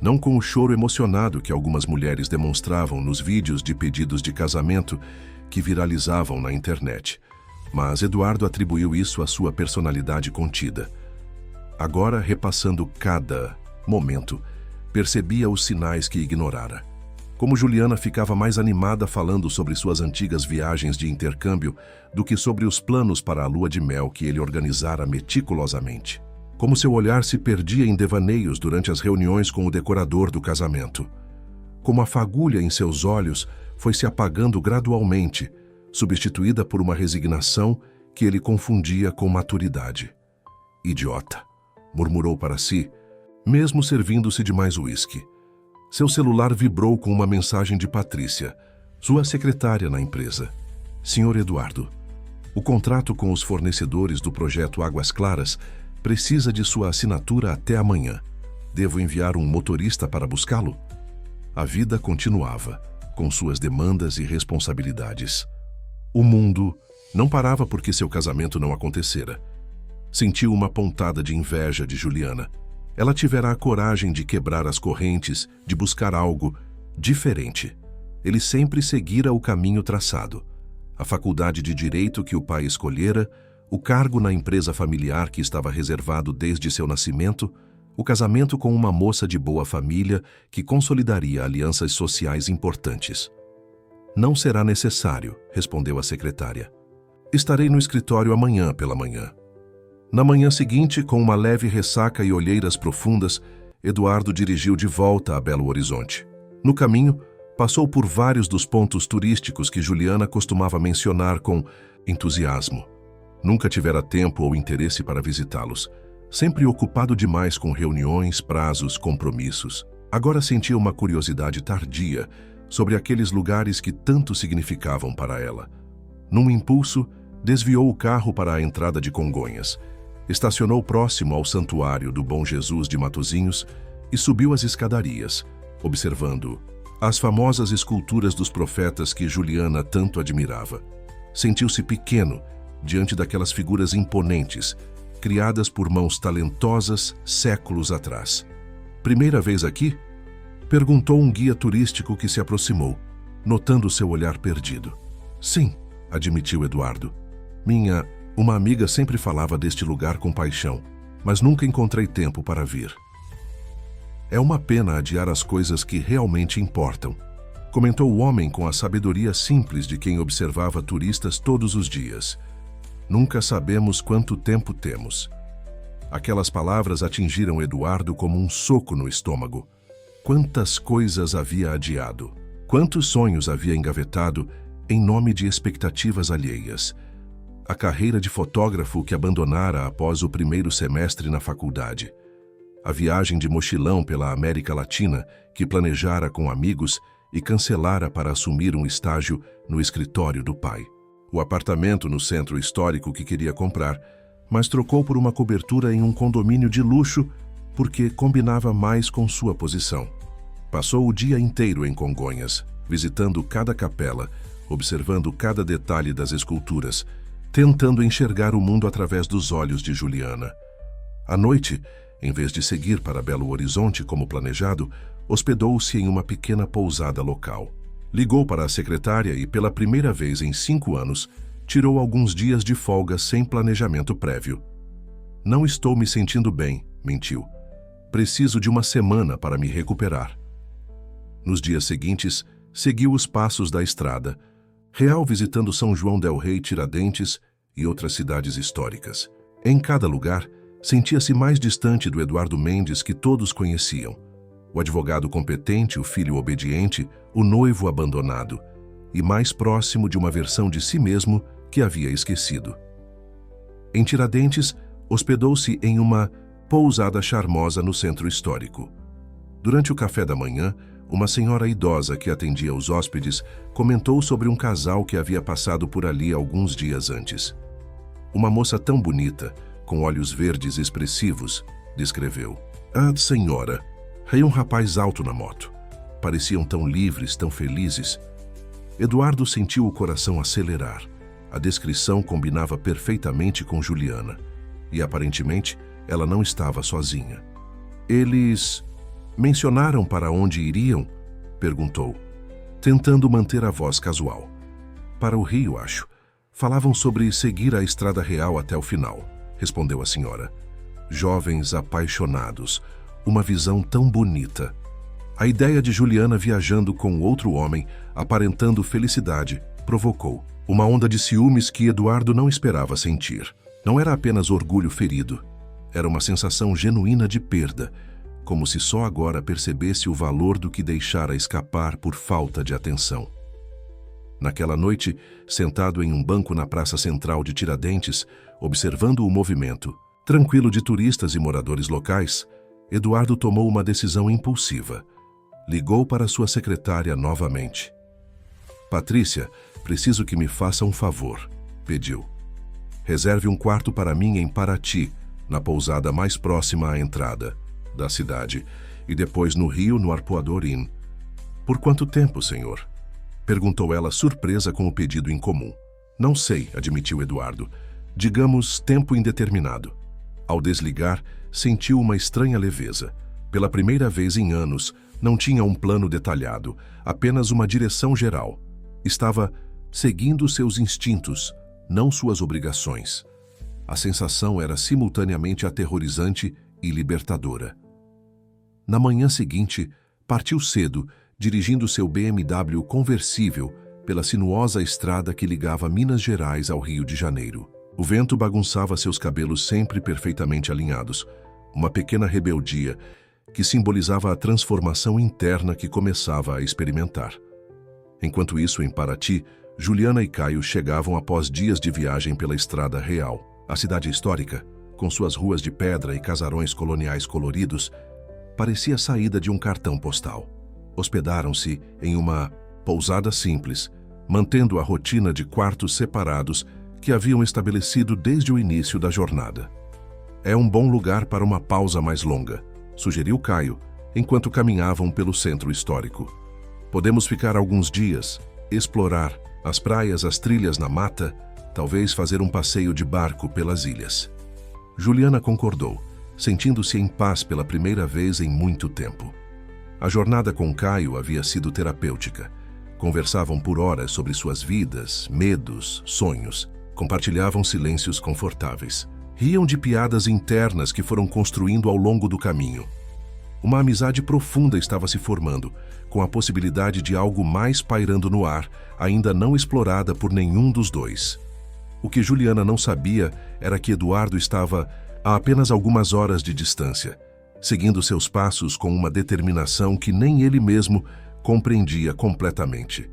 Não com o choro emocionado que algumas mulheres demonstravam nos vídeos de pedidos de casamento que viralizavam na internet. Mas Eduardo atribuiu isso à sua personalidade contida. Agora, repassando cada momento, percebia os sinais que ignorara. Como Juliana ficava mais animada falando sobre suas antigas viagens de intercâmbio do que sobre os planos para a lua de mel que ele organizara meticulosamente. Como seu olhar se perdia em devaneios durante as reuniões com o decorador do casamento. Como a fagulha em seus olhos foi se apagando gradualmente, substituída por uma resignação que ele confundia com maturidade. "Idiota", murmurou para si, mesmo servindo-se de mais uísque. Seu celular vibrou com uma mensagem de Patrícia, sua secretária na empresa. "Senhor Eduardo, o contrato com os fornecedores do projeto Águas Claras precisa de sua assinatura até amanhã. Devo enviar um motorista para buscá-lo?" A vida continuava, com suas demandas e responsabilidades. O mundo não parava porque seu casamento não acontecera. Sentiu uma pontada de inveja de Juliana. Ela tivera a coragem de quebrar as correntes, de buscar algo diferente. Ele sempre seguira o caminho traçado. A faculdade de direito que o pai escolhera, o cargo na empresa familiar que estava reservado desde seu nascimento, o casamento com uma moça de boa família que consolidaria alianças sociais importantes. "Não será necessário", respondeu a secretária. "Estarei no escritório amanhã pela manhã." Na manhã seguinte, com uma leve ressaca e olheiras profundas, Eduardo dirigiu de volta a Belo Horizonte. No caminho, passou por vários dos pontos turísticos que Juliana costumava mencionar com entusiasmo. Nunca tivera tempo ou interesse para visitá-los, sempre ocupado demais com reuniões, prazos, compromissos. Agora sentia uma curiosidade tardia sobre aqueles lugares que tanto significavam para ela. Num impulso, desviou o carro para a entrada de Congonhas, estacionou próximo ao Santuário do Bom Jesus de Matozinhos e subiu as escadarias, observando as famosas esculturas dos profetas que Juliana tanto admirava. Sentiu-se pequeno diante daquelas figuras imponentes, criadas por mãos talentosas séculos atrás. Primeira vez aqui? Perguntou um guia turístico que se aproximou, notando seu olhar perdido. Sim, admitiu Eduardo. Uma amiga sempre falava deste lugar com paixão, mas nunca encontrei tempo para vir. É uma pena adiar as coisas que realmente importam, comentou o homem com a sabedoria simples de quem observava turistas todos os dias. Nunca sabemos quanto tempo temos. Aquelas palavras atingiram Eduardo como um soco no estômago. Quantas coisas havia adiado, quantos sonhos havia engavetado em nome de expectativas alheias. A carreira de fotógrafo que abandonara após o primeiro semestre na faculdade. A viagem de mochilão pela América Latina que planejara com amigos e cancelara para assumir um estágio no escritório do pai. O apartamento no centro histórico que queria comprar, mas trocou por uma cobertura em um condomínio de luxo porque combinava mais com sua posição. Passou o dia inteiro em Congonhas, visitando cada capela, observando cada detalhe das esculturas, tentando enxergar o mundo através dos olhos de Juliana. À noite, em vez de seguir para Belo Horizonte como planejado, hospedou-se em uma pequena pousada local. Ligou para a secretária e, pela primeira vez em 5 anos, tirou alguns dias de folga sem planejamento prévio. Não estou me sentindo bem, mentiu. Preciso de uma semana para me recuperar. Nos dias seguintes, seguiu os passos da estrada, Real visitando São João del Rei, Tiradentes e outras cidades históricas. Em cada lugar, sentia-se mais distante do Eduardo Mendes que todos conheciam. O advogado competente, o filho obediente, o noivo abandonado, e mais próximo de uma versão de si mesmo que havia esquecido. Em Tiradentes, hospedou-se em uma pousada charmosa no centro histórico. Durante o café da manhã, uma senhora idosa que atendia os hóspedes comentou sobre um casal que havia passado por ali alguns dias antes. Uma moça tão bonita, com olhos verdes expressivos, descreveu. A senhora, e um rapaz alto na moto. Pareciam tão livres, tão felizes. Eduardo sentiu o coração acelerar. A descrição combinava perfeitamente com Juliana. E, aparentemente, ela não estava sozinha. Eles mencionaram para onde iriam? Perguntou, tentando manter a voz casual. Para o Rio, acho. Falavam sobre seguir a Estrada Real até o final, respondeu a senhora. Jovens apaixonados. Uma visão tão bonita. A ideia de Juliana viajando com outro homem, aparentando felicidade, provocou uma onda de ciúmes que Eduardo não esperava sentir. Não era apenas orgulho ferido. Era uma sensação genuína de perda, como se só agora percebesse o valor do que deixara escapar por falta de atenção. Naquela noite, sentado em um banco na praça central de Tiradentes, observando o movimento, tranquilo de turistas e moradores locais, Eduardo tomou uma decisão impulsiva. Ligou para sua secretária novamente. Patrícia, preciso que me faça um favor, pediu. Reserve um quarto para mim em Paraty, na pousada mais próxima à entrada da cidade, e depois no Rio, no Arpoador Inn. Por quanto tempo, senhor? Perguntou ela, surpresa com o pedido incomum. Não sei, admitiu Eduardo. Digamos, tempo indeterminado. Ao desligar, sentiu uma estranha leveza. Pela primeira vez em anos, não tinha um plano detalhado, apenas uma direção geral. Estava seguindo seus instintos, não suas obrigações. A sensação era simultaneamente aterrorizante e libertadora. Na manhã seguinte, partiu cedo, dirigindo seu BMW conversível pela sinuosa estrada que ligava Minas Gerais ao Rio de Janeiro. O vento bagunçava seus cabelos sempre perfeitamente alinhados, uma pequena rebeldia que simbolizava a transformação interna que começava a experimentar. Enquanto isso, em Paraty, Juliana e Caio chegavam após dias de viagem pela Estrada Real. A cidade histórica, com suas ruas de pedra e casarões coloniais coloridos, parecia saída de um cartão postal. Hospedaram-se em uma pousada simples, mantendo a rotina de quartos separados que haviam estabelecido desde o início da jornada. É um bom lugar para uma pausa mais longa, sugeriu Caio, enquanto caminhavam pelo centro histórico. Podemos ficar alguns dias, explorar as praias, as trilhas na mata, talvez fazer um passeio de barco pelas ilhas. Juliana concordou, sentindo-se em paz pela primeira vez em muito tempo. A jornada com Caio havia sido terapêutica. Conversavam por horas sobre suas vidas, medos, sonhos. Compartilhavam silêncios confortáveis. Riam de piadas internas que foram construindo ao longo do caminho. Uma amizade profunda estava se formando, com a possibilidade de algo mais pairando no ar, ainda não explorada por nenhum dos dois. O que Juliana não sabia era que Eduardo estava a apenas algumas horas de distância, seguindo seus passos com uma determinação que nem ele mesmo compreendia completamente.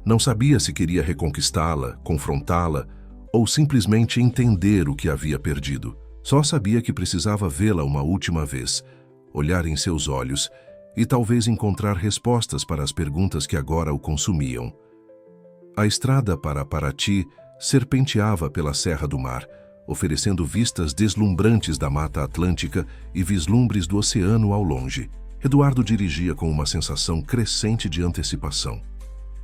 Não sabia se queria reconquistá-la, confrontá-la ou simplesmente entender o que havia perdido. Só sabia que precisava vê-la uma última vez, olhar em seus olhos e talvez encontrar respostas para as perguntas que agora o consumiam. A estrada para Paraty serpenteava pela Serra do Mar, oferecendo vistas deslumbrantes da Mata Atlântica e vislumbres do oceano ao longe. Eduardo dirigia com uma sensação crescente de antecipação.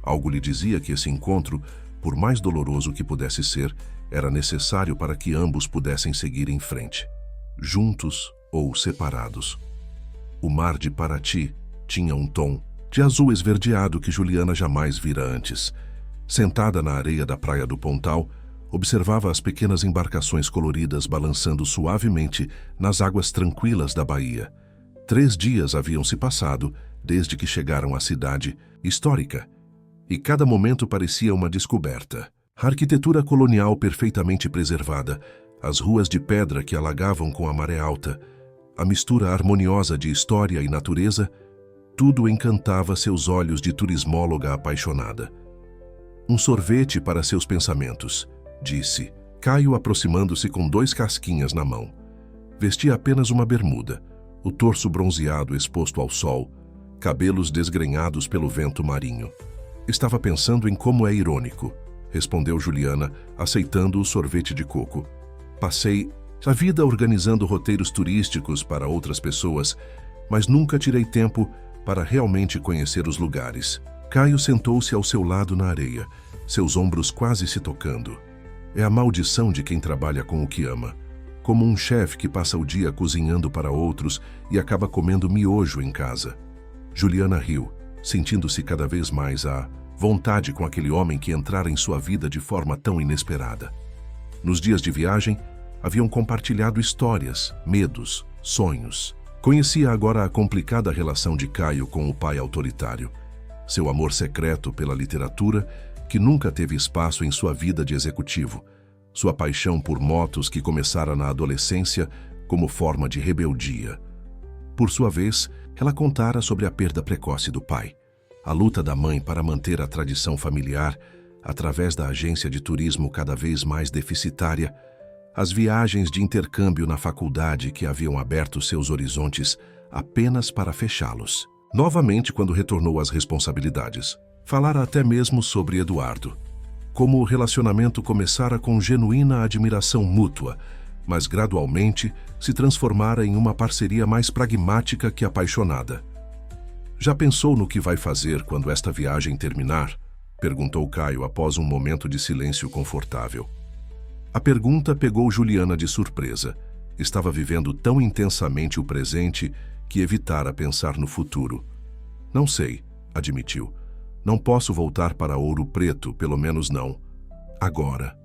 Algo lhe dizia que esse encontro, por mais doloroso que pudesse ser, era necessário para que ambos pudessem seguir em frente, juntos ou separados. O mar de Paraty tinha um tom de azul esverdeado que Juliana jamais vira antes. Sentada na areia da praia do Pontal, observava as pequenas embarcações coloridas balançando suavemente nas águas tranquilas da baía. 3 dias haviam se passado desde que chegaram à cidade histórica, e cada momento parecia uma descoberta. A arquitetura colonial perfeitamente preservada, as ruas de pedra que alagavam com a maré alta, a mistura harmoniosa de história e natureza, tudo encantava seus olhos de turismóloga apaixonada. Um sorvete para seus pensamentos, disse, Caio aproximando-se com 2 casquinhas na mão. Vestia apenas uma bermuda, o torso bronzeado exposto ao sol, cabelos desgrenhados pelo vento marinho. Estava pensando em como é irônico, respondeu Juliana, aceitando o sorvete de coco. Passei a vida organizando roteiros turísticos para outras pessoas, mas nunca tirei tempo para realmente conhecer os lugares. Caio sentou-se ao seu lado na areia, seus ombros quase se tocando. É a maldição de quem trabalha com o que ama. Como um chefe que passa o dia cozinhando para outros e acaba comendo miojo em casa. Juliana riu, sentindo-se cada vez mais à vontade com aquele homem que entrara em sua vida de forma tão inesperada. Nos dias de viagem, haviam compartilhado histórias, medos, sonhos. Conhecia agora a complicada relação de Caio com o pai autoritário. Seu amor secreto pela literatura, que nunca teve espaço em sua vida de executivo. Sua paixão por motos que começara na adolescência como forma de rebeldia. Por sua vez, ela contara sobre a perda precoce do pai, a luta da mãe para manter a tradição familiar através da agência de turismo cada vez mais deficitária, as viagens de intercâmbio na faculdade que haviam aberto seus horizontes apenas para fechá-los. Novamente, quando retornou às responsabilidades, falara até mesmo sobre Eduardo. Como o relacionamento começara com genuína admiração mútua, mas gradualmente se transformara em uma parceria mais pragmática que apaixonada. Já pensou no que vai fazer quando esta viagem terminar? Perguntou Caio após um momento de silêncio confortável. A pergunta pegou Juliana de surpresa. Estava vivendo tão intensamente o presente que evitara pensar no futuro. Não sei, admitiu. Não posso voltar para Ouro Preto, pelo menos não agora.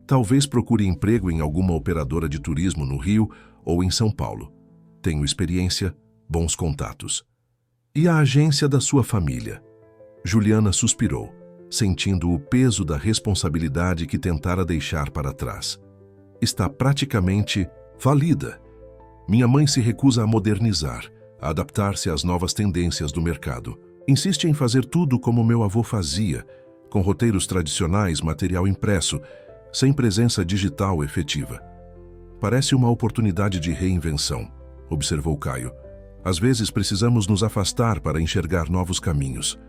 Talvez procure emprego em alguma operadora de turismo no Rio ou em São Paulo. Tenho experiência, bons contatos. E a agência da sua família? Juliana suspirou, sentindo o peso da responsabilidade que tentara deixar para trás. está praticamente falida. Minha mãe se recusa a modernizar, a adaptar-se às novas tendências do mercado. Insiste em fazer tudo como meu avô fazia, com roteiros tradicionais, material impresso, sem presença digital efetiva. Parece uma oportunidade de reinvenção, observou Caio. Às vezes precisamos nos afastar para enxergar novos caminhos.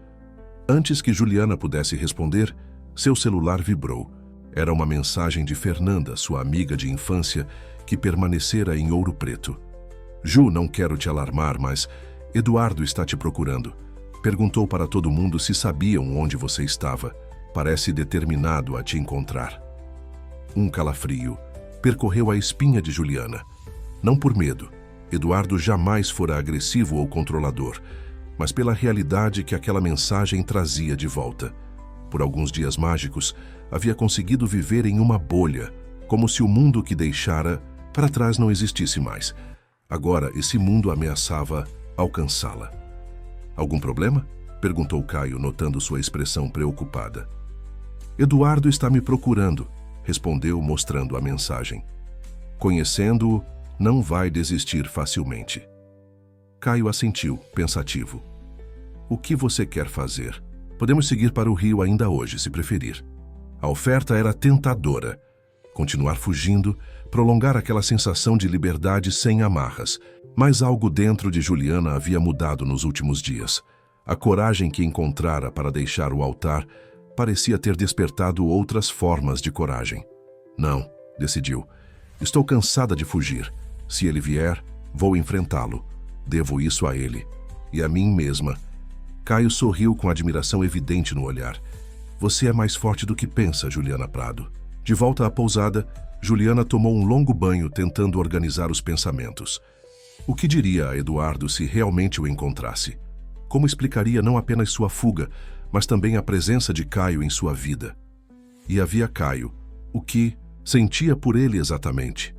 Antes que Juliana pudesse responder, seu celular vibrou. Era uma mensagem de Fernanda, sua amiga de infância, que permanecera em Ouro Preto. Ju, não quero te alarmar, mas Eduardo está te procurando. Perguntou para todo mundo se sabiam onde você estava. Parece determinado a te encontrar. Um calafrio percorreu a espinha de Juliana. Não por medo. Eduardo jamais fora agressivo ou controlador, mas pela realidade que aquela mensagem trazia de volta. Por alguns dias mágicos, havia conseguido viver em uma bolha, como se o mundo que deixara para trás não existisse mais. Agora, esse mundo ameaçava alcançá-la. Algum problema? Perguntou Caio, notando sua expressão preocupada. Eduardo está me procurando, respondeu, mostrando a mensagem. Conhecendo-o, não vai desistir facilmente. Caio assentiu, pensativo. O que você quer fazer? Podemos seguir para o Rio ainda hoje, se preferir. A oferta era tentadora. Continuar fugindo, prolongar aquela sensação de liberdade sem amarras. Mas algo dentro de Juliana havia mudado nos últimos dias. A coragem que encontrara para deixar o altar parecia ter despertado outras formas de coragem. Não, decidiu. Estou cansada de fugir. Se ele vier, vou enfrentá-lo. Devo isso a ele. E a mim mesma. Caio sorriu com admiração evidente no olhar. Você é mais forte do que pensa, Juliana Prado. De volta à pousada, Juliana tomou um longo banho tentando organizar os pensamentos. O que diria a Eduardo se realmente o encontrasse? Como explicaria não apenas sua fuga, mas também a presença de Caio em sua vida? E havia Caio. O que sentia por ele exatamente?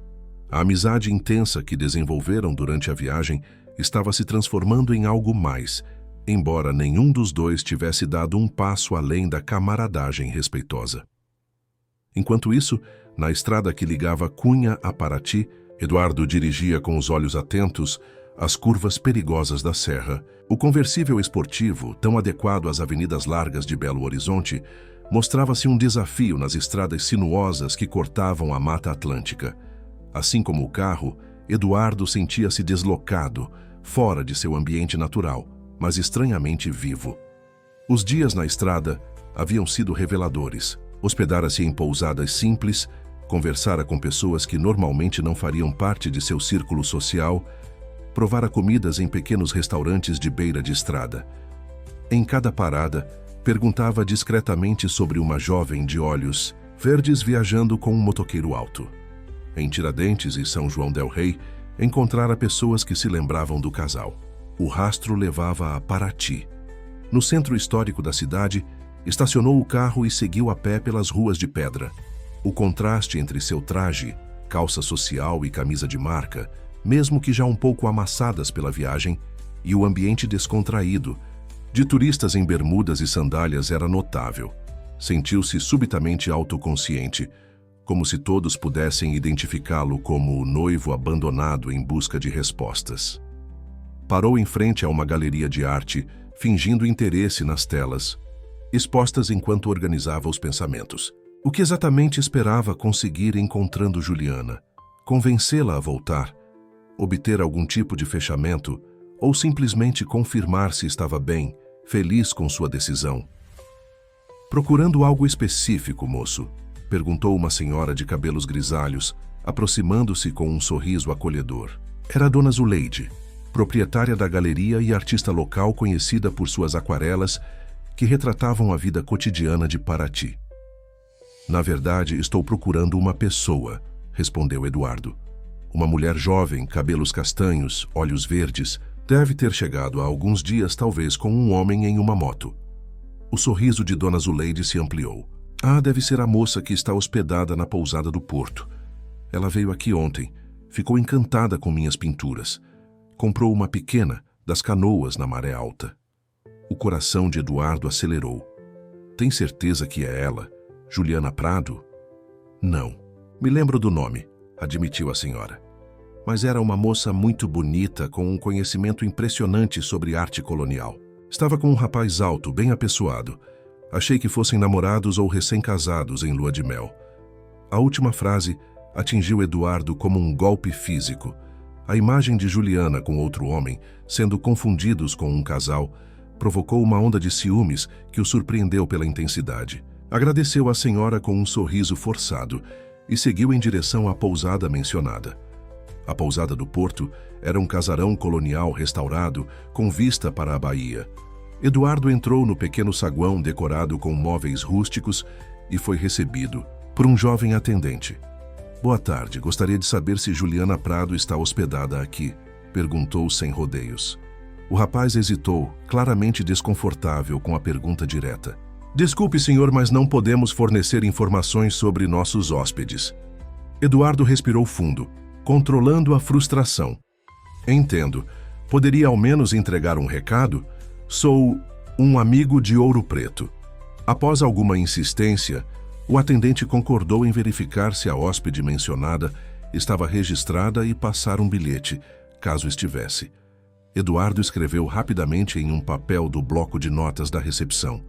A amizade intensa que desenvolveram durante a viagem estava se transformando em algo mais, embora nenhum dos dois tivesse dado um passo além da camaradagem respeitosa. Enquanto isso, na estrada que ligava Cunha a Paraty, Eduardo dirigia com os olhos atentos as curvas perigosas da serra. O conversível esportivo, tão adequado às avenidas largas de Belo Horizonte, mostrava-se um desafio nas estradas sinuosas que cortavam a Mata Atlântica. Assim como o carro, Eduardo sentia-se deslocado, fora de seu ambiente natural, mas estranhamente vivo. Os dias na estrada haviam sido reveladores. Hospedara-se em pousadas simples, conversara com pessoas que normalmente não fariam parte de seu círculo social, provara comidas em pequenos restaurantes de beira de estrada. Em cada parada, perguntava discretamente sobre uma jovem de olhos verdes viajando com um motoqueiro alto. Em Tiradentes e São João del Rei, encontrara pessoas que se lembravam do casal. O rastro levava a Paraty. No centro histórico da cidade, estacionou o carro e seguiu a pé pelas ruas de pedra. O contraste entre seu traje, calça social e camisa de marca, mesmo que já um pouco amassadas pela viagem, e o ambiente descontraído, de turistas em bermudas e sandálias, era notável. Sentiu-se subitamente autoconsciente, como se todos pudessem identificá-lo como o noivo abandonado em busca de respostas. Parou em frente a uma galeria de arte, fingindo interesse nas telas, expostas enquanto organizava os pensamentos. O que exatamente esperava conseguir encontrando Juliana? Convencê-la a voltar? Obter algum tipo de fechamento? Ou simplesmente confirmar se estava bem, feliz com sua decisão? Procurando algo específico, moço? Perguntou uma senhora de cabelos grisalhos, aproximando-se com um sorriso acolhedor. Era a dona Zuleide, proprietária da galeria e artista local conhecida por suas aquarelas que retratavam a vida cotidiana de Paraty. Na verdade, estou procurando uma pessoa, respondeu Eduardo. Uma mulher jovem, cabelos castanhos, olhos verdes, deve ter chegado há alguns dias, talvez com um homem em uma moto. O sorriso de dona Zuleide se ampliou. Ah, deve ser a moça que está hospedada na pousada do Porto. Ela veio aqui ontem, ficou encantada com minhas pinturas. Comprou uma pequena, das canoas na maré alta. O coração de Eduardo acelerou. Tem certeza que é ela, Juliana Prado? Não. Me lembro do nome, admitiu a senhora. Mas era uma moça muito bonita, com um conhecimento impressionante sobre arte colonial. Estava com um rapaz alto, bem apessoado. Achei que fossem namorados ou recém-casados em lua de mel. A última frase atingiu Eduardo como um golpe físico. A imagem de Juliana com outro homem, sendo confundidos com um casal, provocou uma onda de ciúmes que o surpreendeu pela intensidade. Agradeceu à senhora com um sorriso forçado e seguiu em direção à pousada mencionada. A pousada do Porto era um casarão colonial restaurado com vista para a baía. Eduardo entrou no pequeno saguão decorado com móveis rústicos e foi recebido por um jovem atendente. Boa tarde, gostaria de saber se Juliana Prado está hospedada aqui, perguntou sem rodeios. O rapaz hesitou, claramente desconfortável com a pergunta direta. Desculpe, senhor, mas não podemos fornecer informações sobre nossos hóspedes. Eduardo respirou fundo, controlando a frustração. Entendo. Poderia ao menos entregar um recado? Sou um amigo de Ouro Preto. Após alguma insistência, o atendente concordou em verificar se a hóspede mencionada estava registrada e passar um bilhete, caso estivesse. Eduardo escreveu rapidamente em um papel do bloco de notas da recepção.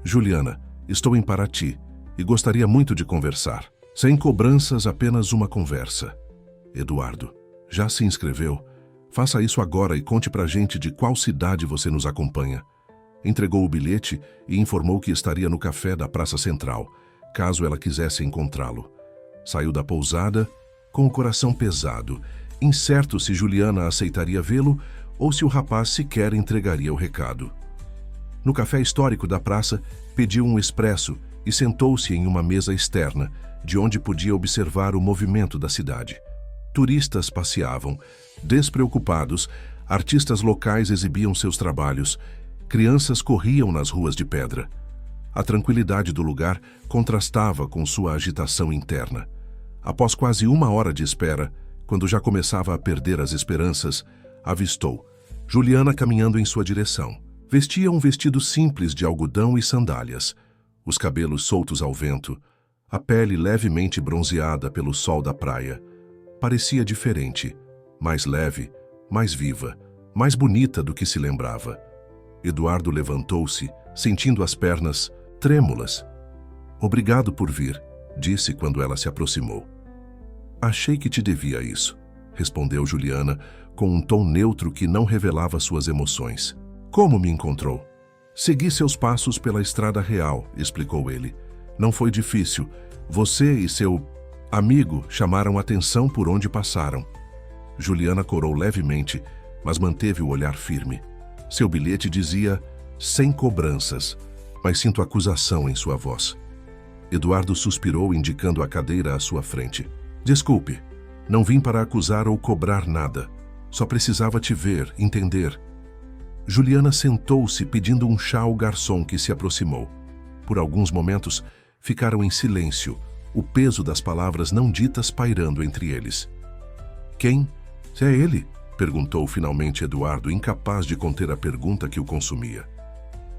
Juliana, estou em Paraty e gostaria muito de conversar. Sem cobranças, apenas uma conversa. Eduardo, já se inscreveu? Faça isso agora e conte pra gente de qual cidade você nos acompanha. Entregou o bilhete e informou que estaria no café da Praça Central, caso ela quisesse encontrá-lo. Saiu da pousada com o coração pesado, incerto se Juliana aceitaria vê-lo ou se o rapaz sequer entregaria o recado. No café histórico da praça, pediu um expresso e sentou-se em uma mesa externa, de onde podia observar o movimento da cidade. Turistas passeavam, despreocupados, artistas locais exibiam seus trabalhos, crianças corriam nas ruas de pedra. A tranquilidade do lugar contrastava com sua agitação interna. Após quase 1 hora de espera, quando já começava a perder as esperanças, avistou Juliana caminhando em sua direção. Vestia um vestido simples de algodão e sandálias, os cabelos soltos ao vento, a pele levemente bronzeada pelo sol da praia. Parecia diferente, mais leve, mais viva, mais bonita do que se lembrava. Eduardo levantou-se, sentindo as pernas trêmulas. Obrigado por vir, disse quando ela se aproximou. Achei que te devia isso, respondeu Juliana, com um tom neutro que não revelava suas emoções. Como me encontrou? Segui seus passos pela estrada real, explicou ele. Não foi difícil. Você e seu amigo chamaram atenção por onde passaram. Juliana corou levemente, mas manteve o olhar firme. Seu bilhete dizia, sem cobranças, mas sinto acusação em sua voz. Eduardo suspirou, indicando a cadeira à sua frente. Desculpe, não vim para acusar ou cobrar nada. Só precisava te ver, entender. Juliana sentou-se pedindo um chá ao garçom que se aproximou. Por alguns momentos, ficaram em silêncio, o peso das palavras não ditas pairando entre eles. Quem? É ele? Perguntou finalmente Eduardo, incapaz de conter a pergunta que o consumia.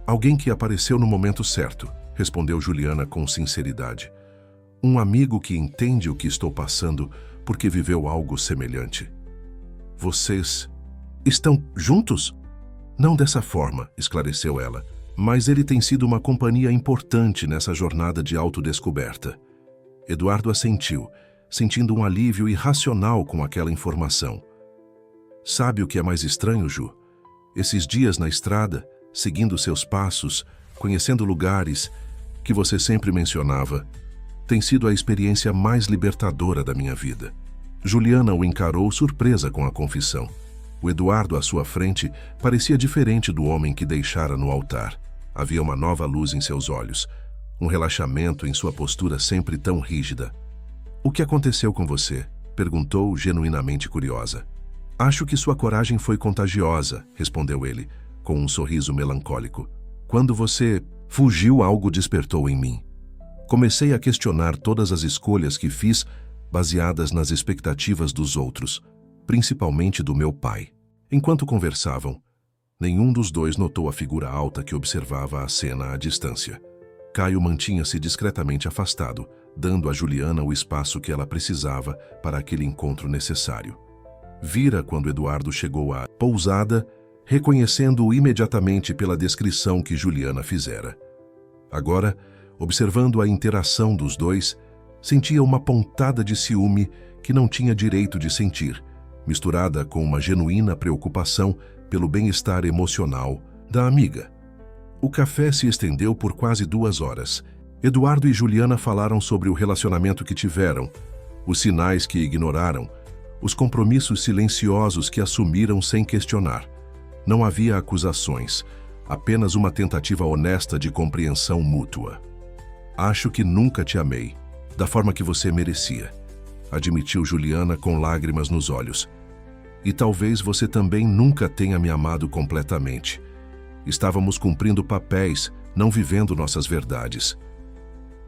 Alguém que apareceu no momento certo, respondeu Juliana com sinceridade. Um amigo que entende o que estou passando porque viveu algo semelhante. Vocês estão juntos? Não dessa forma, esclareceu ela, mas ele tem sido uma companhia importante nessa jornada de autodescoberta. Eduardo assentiu, sentindo um alívio irracional com aquela informação. Sabe o que é mais estranho, Ju? Esses dias na estrada, seguindo seus passos, conhecendo lugares que você sempre mencionava, tem sido a experiência mais libertadora da minha vida. Juliana o encarou surpresa com a confissão. O Eduardo à sua frente parecia diferente do homem que deixara no altar. Havia uma nova luz em seus olhos, um relaxamento em sua postura sempre tão rígida. O que aconteceu com você? Perguntou, genuinamente curiosa. Acho que sua coragem foi contagiosa, respondeu ele, com um sorriso melancólico. Quando você fugiu, algo despertou em mim. Comecei a questionar todas as escolhas que fiz baseadas nas expectativas dos outros, principalmente do meu pai. Enquanto conversavam, nenhum dos dois notou a figura alta que observava a cena à distância. Caio mantinha-se discretamente afastado, dando a Juliana o espaço que ela precisava para aquele encontro necessário. Vira quando Eduardo chegou à pousada, reconhecendo-o imediatamente pela descrição que Juliana fizera. Agora, observando a interação dos dois, sentia uma pontada de ciúme que não tinha direito de sentir, misturada com uma genuína preocupação pelo bem-estar emocional da amiga. O café se estendeu por quase 2 horas. Eduardo e Juliana falaram sobre o relacionamento que tiveram, os sinais que ignoraram, os compromissos silenciosos que assumiram sem questionar. Não havia acusações, apenas uma tentativa honesta de compreensão mútua. Acho que nunca te amei, da forma que você merecia, admitiu Juliana com lágrimas nos olhos. E talvez você também nunca tenha me amado completamente. Estávamos cumprindo papéis, não vivendo nossas verdades.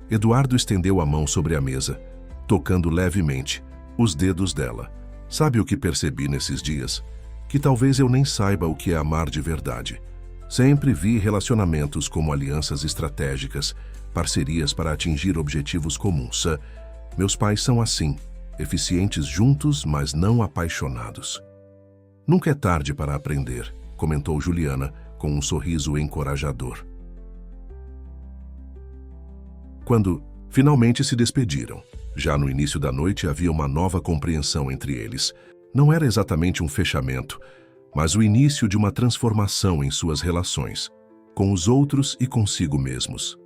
Eduardo estendeu a mão sobre a mesa, tocando levemente os dedos dela. Sabe o que percebi nesses dias? Que talvez eu nem saiba o que é amar de verdade. Sempre vi relacionamentos como alianças estratégicas, parcerias para atingir objetivos comuns. Meus pais são assim, eficientes juntos, mas não apaixonados. Nunca é tarde para aprender, comentou Juliana com um sorriso encorajador. Quando finalmente se despediram, já no início da noite havia uma nova compreensão entre eles. Não era exatamente um fechamento, mas o início de uma transformação em suas relações, com os outros e consigo mesmos.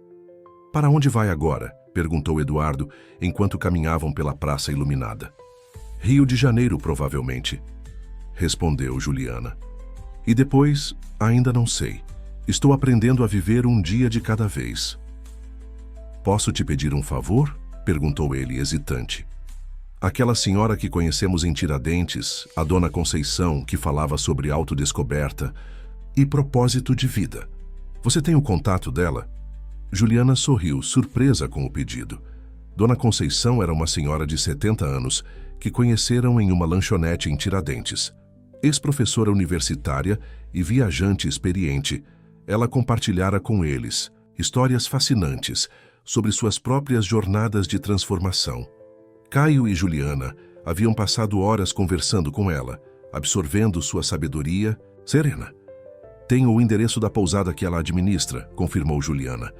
Para onde vai agora? Perguntou Eduardo, enquanto caminhavam pela praça iluminada. Rio de Janeiro, provavelmente, respondeu Juliana. E depois, ainda não sei. Estou aprendendo a viver um dia de cada vez. Posso te pedir um favor? Perguntou ele, hesitante. Aquela senhora que conhecemos em Tiradentes, a Dona Conceição, que falava sobre autodescoberta e propósito de vida. Você tem o contato dela? Juliana sorriu, surpresa com o pedido. Dona Conceição era uma senhora de 70 anos que conheceram em uma lanchonete em Tiradentes. Ex-professora universitária e viajante experiente, ela compartilhara com eles histórias fascinantes sobre suas próprias jornadas de transformação. Caio e Juliana haviam passado horas conversando com ela, absorvendo sua sabedoria serena. Tenho o endereço da pousada que ela administra, confirmou Juliana.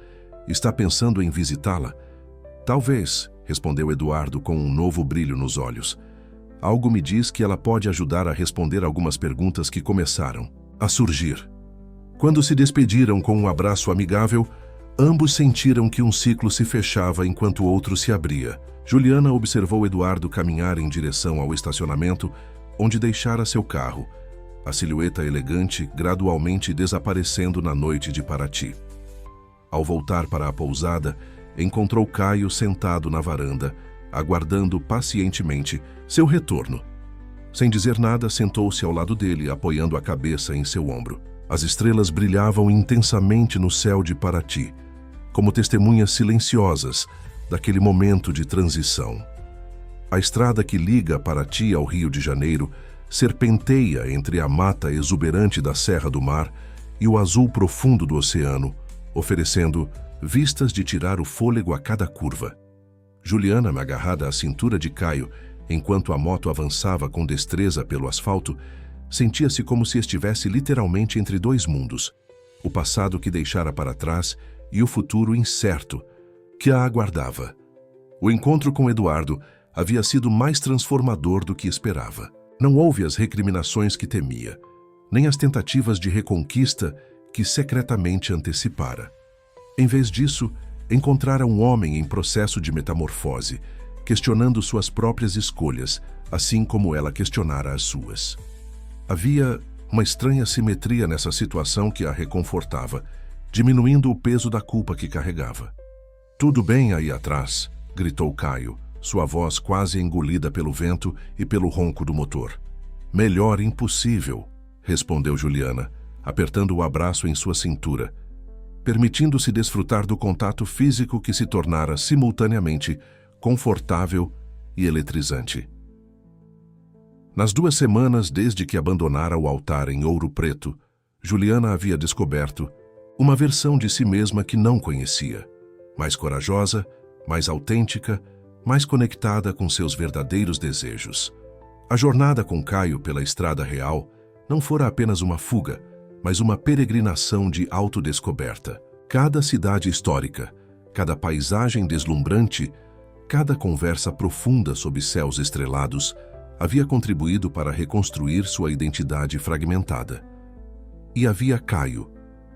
Está pensando em visitá-la? Talvez, respondeu Eduardo com um novo brilho nos olhos. Algo me diz que ela pode ajudar a responder algumas perguntas que começaram a surgir. Quando se despediram com um abraço amigável, ambos sentiram que um ciclo se fechava enquanto o outro se abria. Juliana observou Eduardo caminhar em direção ao estacionamento, onde deixara seu carro, a silhueta elegante gradualmente desaparecendo na noite de Paraty. Ao voltar para a pousada, encontrou Caio sentado na varanda, aguardando pacientemente seu retorno. Sem dizer nada, sentou-se ao lado dele, apoiando a cabeça em seu ombro. As estrelas brilhavam intensamente no céu de Paraty, como testemunhas silenciosas daquele momento de transição. A estrada que liga Paraty ao Rio de Janeiro serpenteia entre a mata exuberante da Serra do Mar e o azul profundo do oceano, oferecendo vistas de tirar o fôlego a cada curva. Juliana, agarrada à cintura de Caio, enquanto a moto avançava com destreza pelo asfalto, sentia-se como se estivesse literalmente entre dois mundos, o passado que deixara para trás e o futuro incerto que a aguardava. O encontro com Eduardo havia sido mais transformador do que esperava. Não houve as recriminações que temia, nem as tentativas de reconquista que secretamente antecipara. Em vez disso, encontrara um homem em processo de metamorfose, questionando suas próprias escolhas, assim como ela questionara as suas. Havia uma estranha simetria nessa situação que a reconfortava, diminuindo o peso da culpa que carregava. "Tudo bem aí atrás?", gritou Caio, sua voz quase engolida pelo vento e pelo ronco do motor. "Melhor impossível", respondeu Juliana, apertando o abraço em sua cintura, permitindo-se desfrutar do contato físico que se tornara simultaneamente confortável e eletrizante. Nas 2 semanas desde que abandonara o altar em Ouro Preto, Juliana havia descoberto uma versão de si mesma que não conhecia, mais corajosa, mais autêntica, mais conectada com seus verdadeiros desejos. A jornada com Caio pela estrada real não fora apenas uma fuga, mas uma peregrinação de autodescoberta. Cada cidade histórica, cada paisagem deslumbrante, cada conversa profunda sob céus estrelados havia contribuído para reconstruir sua identidade fragmentada. E havia Caio,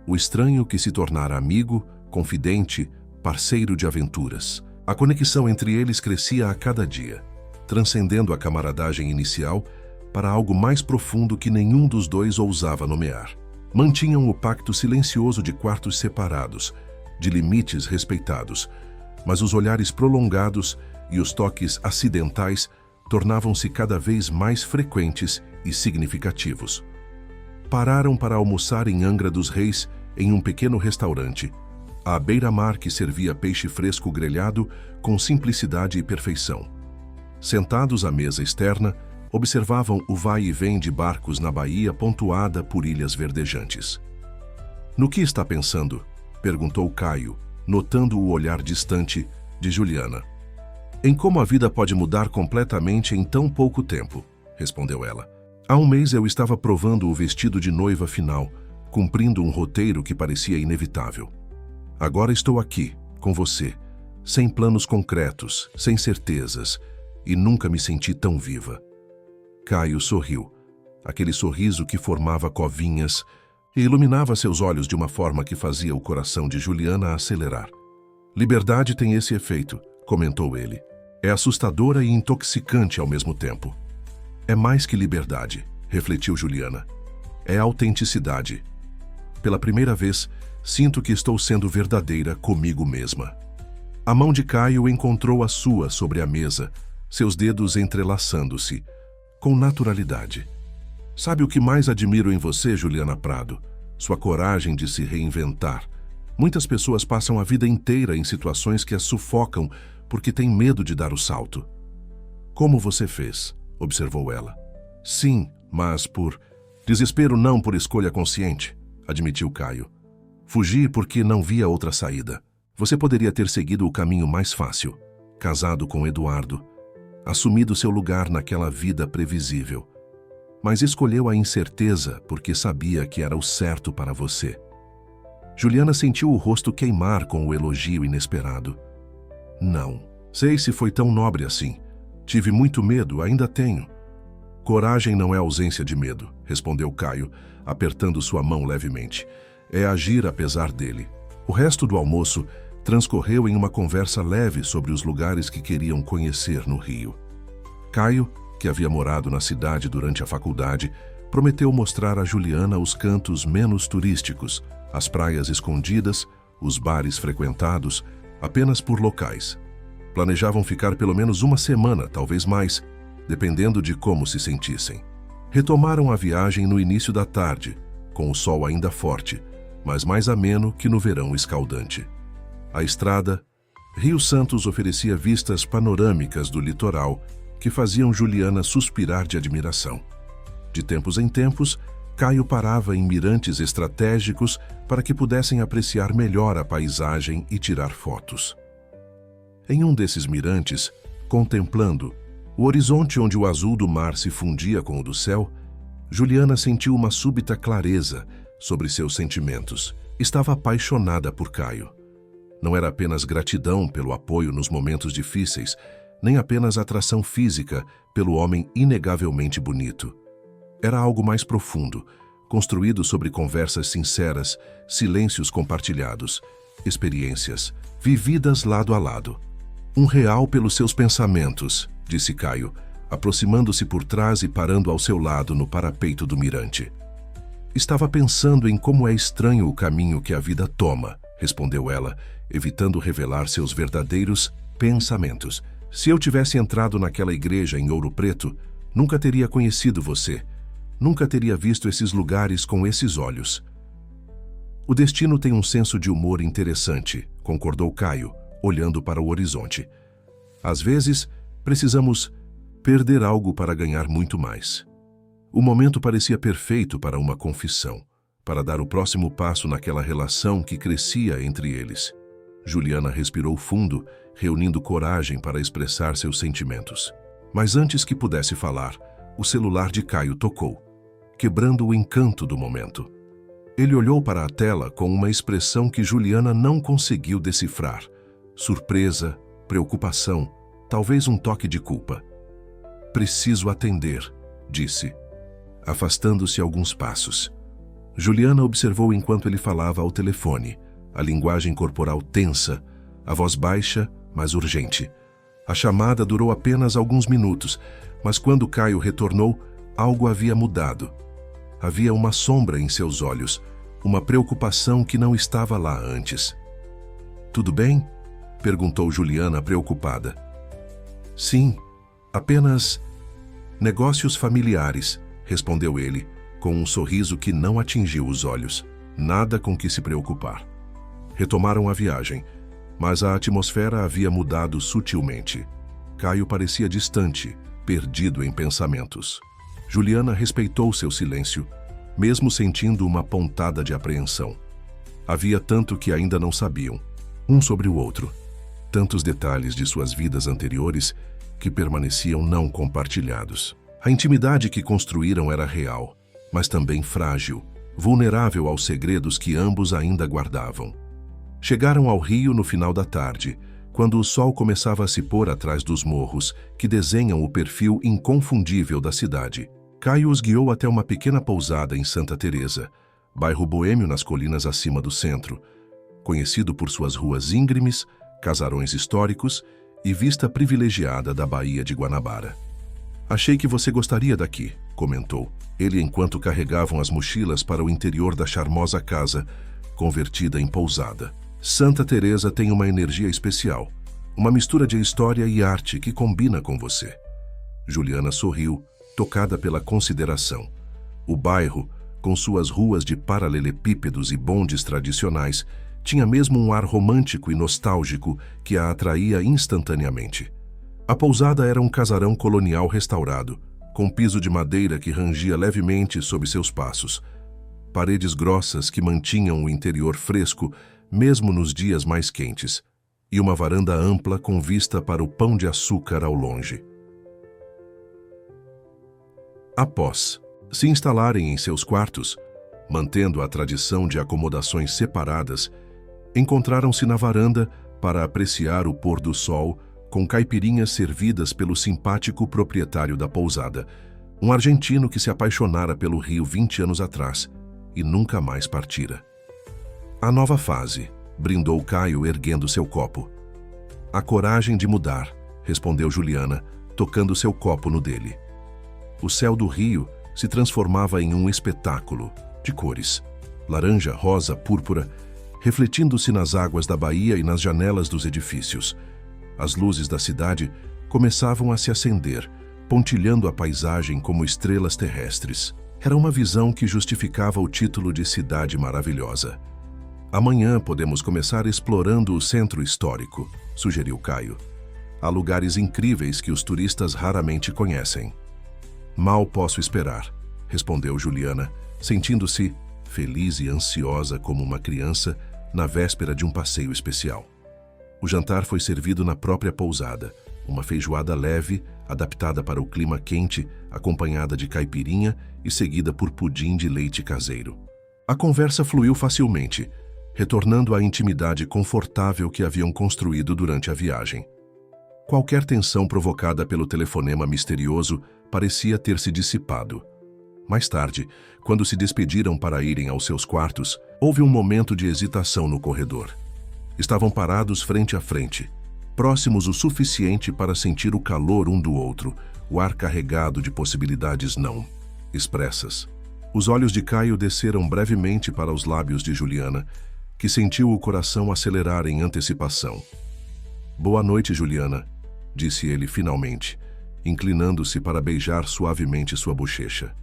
o estranho que se tornara amigo, confidente, parceiro de aventuras. A conexão entre eles crescia a cada dia, transcendendo a camaradagem inicial para algo mais profundo que nenhum dos dois ousava nomear. Mantinham o pacto silencioso de quartos separados, de limites respeitados, mas os olhares prolongados e os toques acidentais tornavam-se cada vez mais frequentes e significativos. Pararam para almoçar em Angra dos Reis, em um pequeno restaurante, à beira-mar que servia peixe fresco grelhado com simplicidade e perfeição. Sentados à mesa externa, observavam o vai e vem de barcos na baía pontuada por ilhas verdejantes. "No que está pensando?", perguntou Caio, notando o olhar distante de Juliana. "Em como a vida pode mudar completamente em tão pouco tempo", respondeu ela. "Há um mês eu estava provando o vestido de noiva final, cumprindo um roteiro que parecia inevitável. Agora estou aqui, com você, sem planos concretos, sem certezas, e nunca me senti tão viva." Caio sorriu, aquele sorriso que formava covinhas e iluminava seus olhos de uma forma que fazia o coração de Juliana acelerar. "Liberdade tem esse efeito", comentou ele. "É assustadora e intoxicante ao mesmo tempo." "É mais que liberdade", refletiu Juliana. "É autenticidade. Pela primeira vez, sinto que estou sendo verdadeira comigo mesma." A mão de Caio encontrou a sua sobre a mesa, seus dedos entrelaçando-se, com naturalidade. "Sabe o que mais admiro em você, Juliana Prado? Sua coragem de se reinventar. Muitas pessoas passam a vida inteira em situações que as sufocam porque têm medo de dar o salto." "Como você fez?", observou ela. "Sim, mas por desespero, não por escolha consciente", admitiu Caio. "Fugi porque não via outra saída. Você poderia ter seguido o caminho mais fácil, casado com Eduardo, assumido seu lugar naquela vida previsível. Mas escolheu a incerteza porque sabia que era o certo para você." Juliana sentiu o rosto queimar com o elogio inesperado. "Não sei se foi tão nobre assim. Tive muito medo, ainda tenho." "Coragem não é ausência de medo", respondeu Caio, apertando sua mão levemente. "É agir apesar dele." O resto do almoço transcorreu em uma conversa leve sobre os lugares que queriam conhecer no Rio. Caio, que havia morado na cidade durante a faculdade, prometeu mostrar a Juliana os cantos menos turísticos, as praias escondidas, os bares frequentados apenas por locais. Planejavam ficar pelo menos uma semana, talvez mais, dependendo de como se sentissem. Retomaram a viagem no início da tarde, com o sol ainda forte, mas mais ameno que no verão escaldante. A estrada, Rio Santos, oferecia vistas panorâmicas do litoral que faziam Juliana suspirar de admiração. De tempos em tempos, Caio parava em mirantes estratégicos para que pudessem apreciar melhor a paisagem e tirar fotos. Em um desses mirantes, contemplando o horizonte onde o azul do mar se fundia com o do céu, Juliana sentiu uma súbita clareza sobre seus sentimentos. Estava apaixonada por Caio. Não era apenas gratidão pelo apoio nos momentos difíceis, nem apenas atração física pelo homem inegavelmente bonito. Era algo mais profundo, construído sobre conversas sinceras, silêncios compartilhados, experiências vividas lado a lado. "Um real pelos seus pensamentos", disse Caio, aproximando-se por trás e parando ao seu lado no parapeito do mirante. "Estava pensando em como é estranho o caminho que a vida toma", respondeu ela, evitando revelar seus verdadeiros pensamentos. "Se eu tivesse entrado naquela igreja em Ouro Preto, nunca teria conhecido você. Nunca teria visto esses lugares com esses olhos." "O destino tem um senso de humor interessante", concordou Caio, olhando para o horizonte. "Às vezes, precisamos perder algo para ganhar muito mais." O momento parecia perfeito para uma confissão, para dar o próximo passo naquela relação que crescia entre eles. Juliana respirou fundo, reunindo coragem para expressar seus sentimentos. Mas antes que pudesse falar, o celular de Caio tocou, quebrando o encanto do momento. Ele olhou para a tela com uma expressão que Juliana não conseguiu decifrar. Surpresa, preocupação, talvez um toque de culpa. "Preciso atender", disse, afastando-se alguns passos. Juliana observou enquanto ele falava ao telefone, a linguagem corporal tensa, a voz baixa, mas urgente. A chamada durou apenas alguns minutos, mas quando Caio retornou, algo havia mudado. Havia uma sombra em seus olhos, uma preocupação que não estava lá antes. "Tudo bem?" perguntou Juliana, preocupada. "Sim, apenas negócios familiares", respondeu ele, com um sorriso que não atingiu os olhos. Nada com que se preocupar. Retomaram a viagem, mas a atmosfera havia mudado sutilmente. Caio parecia distante, perdido em pensamentos. Juliana respeitou seu silêncio, mesmo sentindo uma pontada de apreensão. Havia tanto que ainda não sabiam, um sobre o outro. Tantos detalhes de suas vidas anteriores que permaneciam não compartilhados. A intimidade que construíram era real, mas também frágil, vulnerável aos segredos que ambos ainda guardavam. Chegaram ao rio no final da tarde, quando o sol começava a se pôr atrás dos morros que desenham o perfil inconfundível da cidade. Caio os guiou até uma pequena pousada em Santa Teresa, bairro boêmio nas colinas acima do centro, conhecido por suas ruas íngremes, casarões históricos e vista privilegiada da Baía de Guanabara. "Achei que você gostaria daqui", comentou ele enquanto carregavam as mochilas para o interior da charmosa casa, convertida em pousada. "Santa Teresa tem uma energia especial, uma mistura de história e arte que combina com você." Juliana sorriu, tocada pela consideração. O bairro, com suas ruas de paralelepípedos e bondes tradicionais, tinha mesmo um ar romântico e nostálgico que a atraía instantaneamente. A pousada era um casarão colonial restaurado, com piso de madeira que rangia levemente sob seus passos, paredes grossas que mantinham o interior fresco mesmo nos dias mais quentes, e uma varanda ampla com vista para o Pão de Açúcar ao longe. Após se instalarem em seus quartos, mantendo a tradição de acomodações separadas, encontraram-se na varanda para apreciar o pôr do sol com caipirinhas servidas pelo simpático proprietário da pousada, um argentino que se apaixonara pelo Rio 20 anos atrás e nunca mais partira. "A nova fase", brindou Caio erguendo seu copo. "A coragem de mudar", respondeu Juliana, tocando seu copo no dele. O céu do rio se transformava em um espetáculo de cores, laranja, rosa, púrpura, refletindo-se nas águas da baía e nas janelas dos edifícios. As luzes da cidade começavam a se acender, pontilhando a paisagem como estrelas terrestres. Era uma visão que justificava o título de cidade maravilhosa. "Amanhã podemos começar explorando o centro histórico", sugeriu Caio. "Há lugares incríveis que os turistas raramente conhecem." "Mal posso esperar", respondeu Juliana, sentindo-se feliz e ansiosa como uma criança na véspera de um passeio especial. O jantar foi servido na própria pousada, uma feijoada leve, adaptada para o clima quente, acompanhada de caipirinha e seguida por pudim de leite caseiro. A conversa fluiu facilmente, retornando à intimidade confortável que haviam construído durante a viagem. Qualquer tensão provocada pelo telefonema misterioso parecia ter se dissipado. Mais tarde, quando se despediram para irem aos seus quartos, houve um momento de hesitação no corredor. Estavam parados frente a frente, próximos o suficiente para sentir o calor um do outro, o ar carregado de possibilidades não expressas. Os olhos de Caio desceram brevemente para os lábios de Juliana, que sentiu o coração acelerar em antecipação. "Boa noite, Juliana", disse ele finalmente, inclinando-se para beijar suavemente sua bochecha.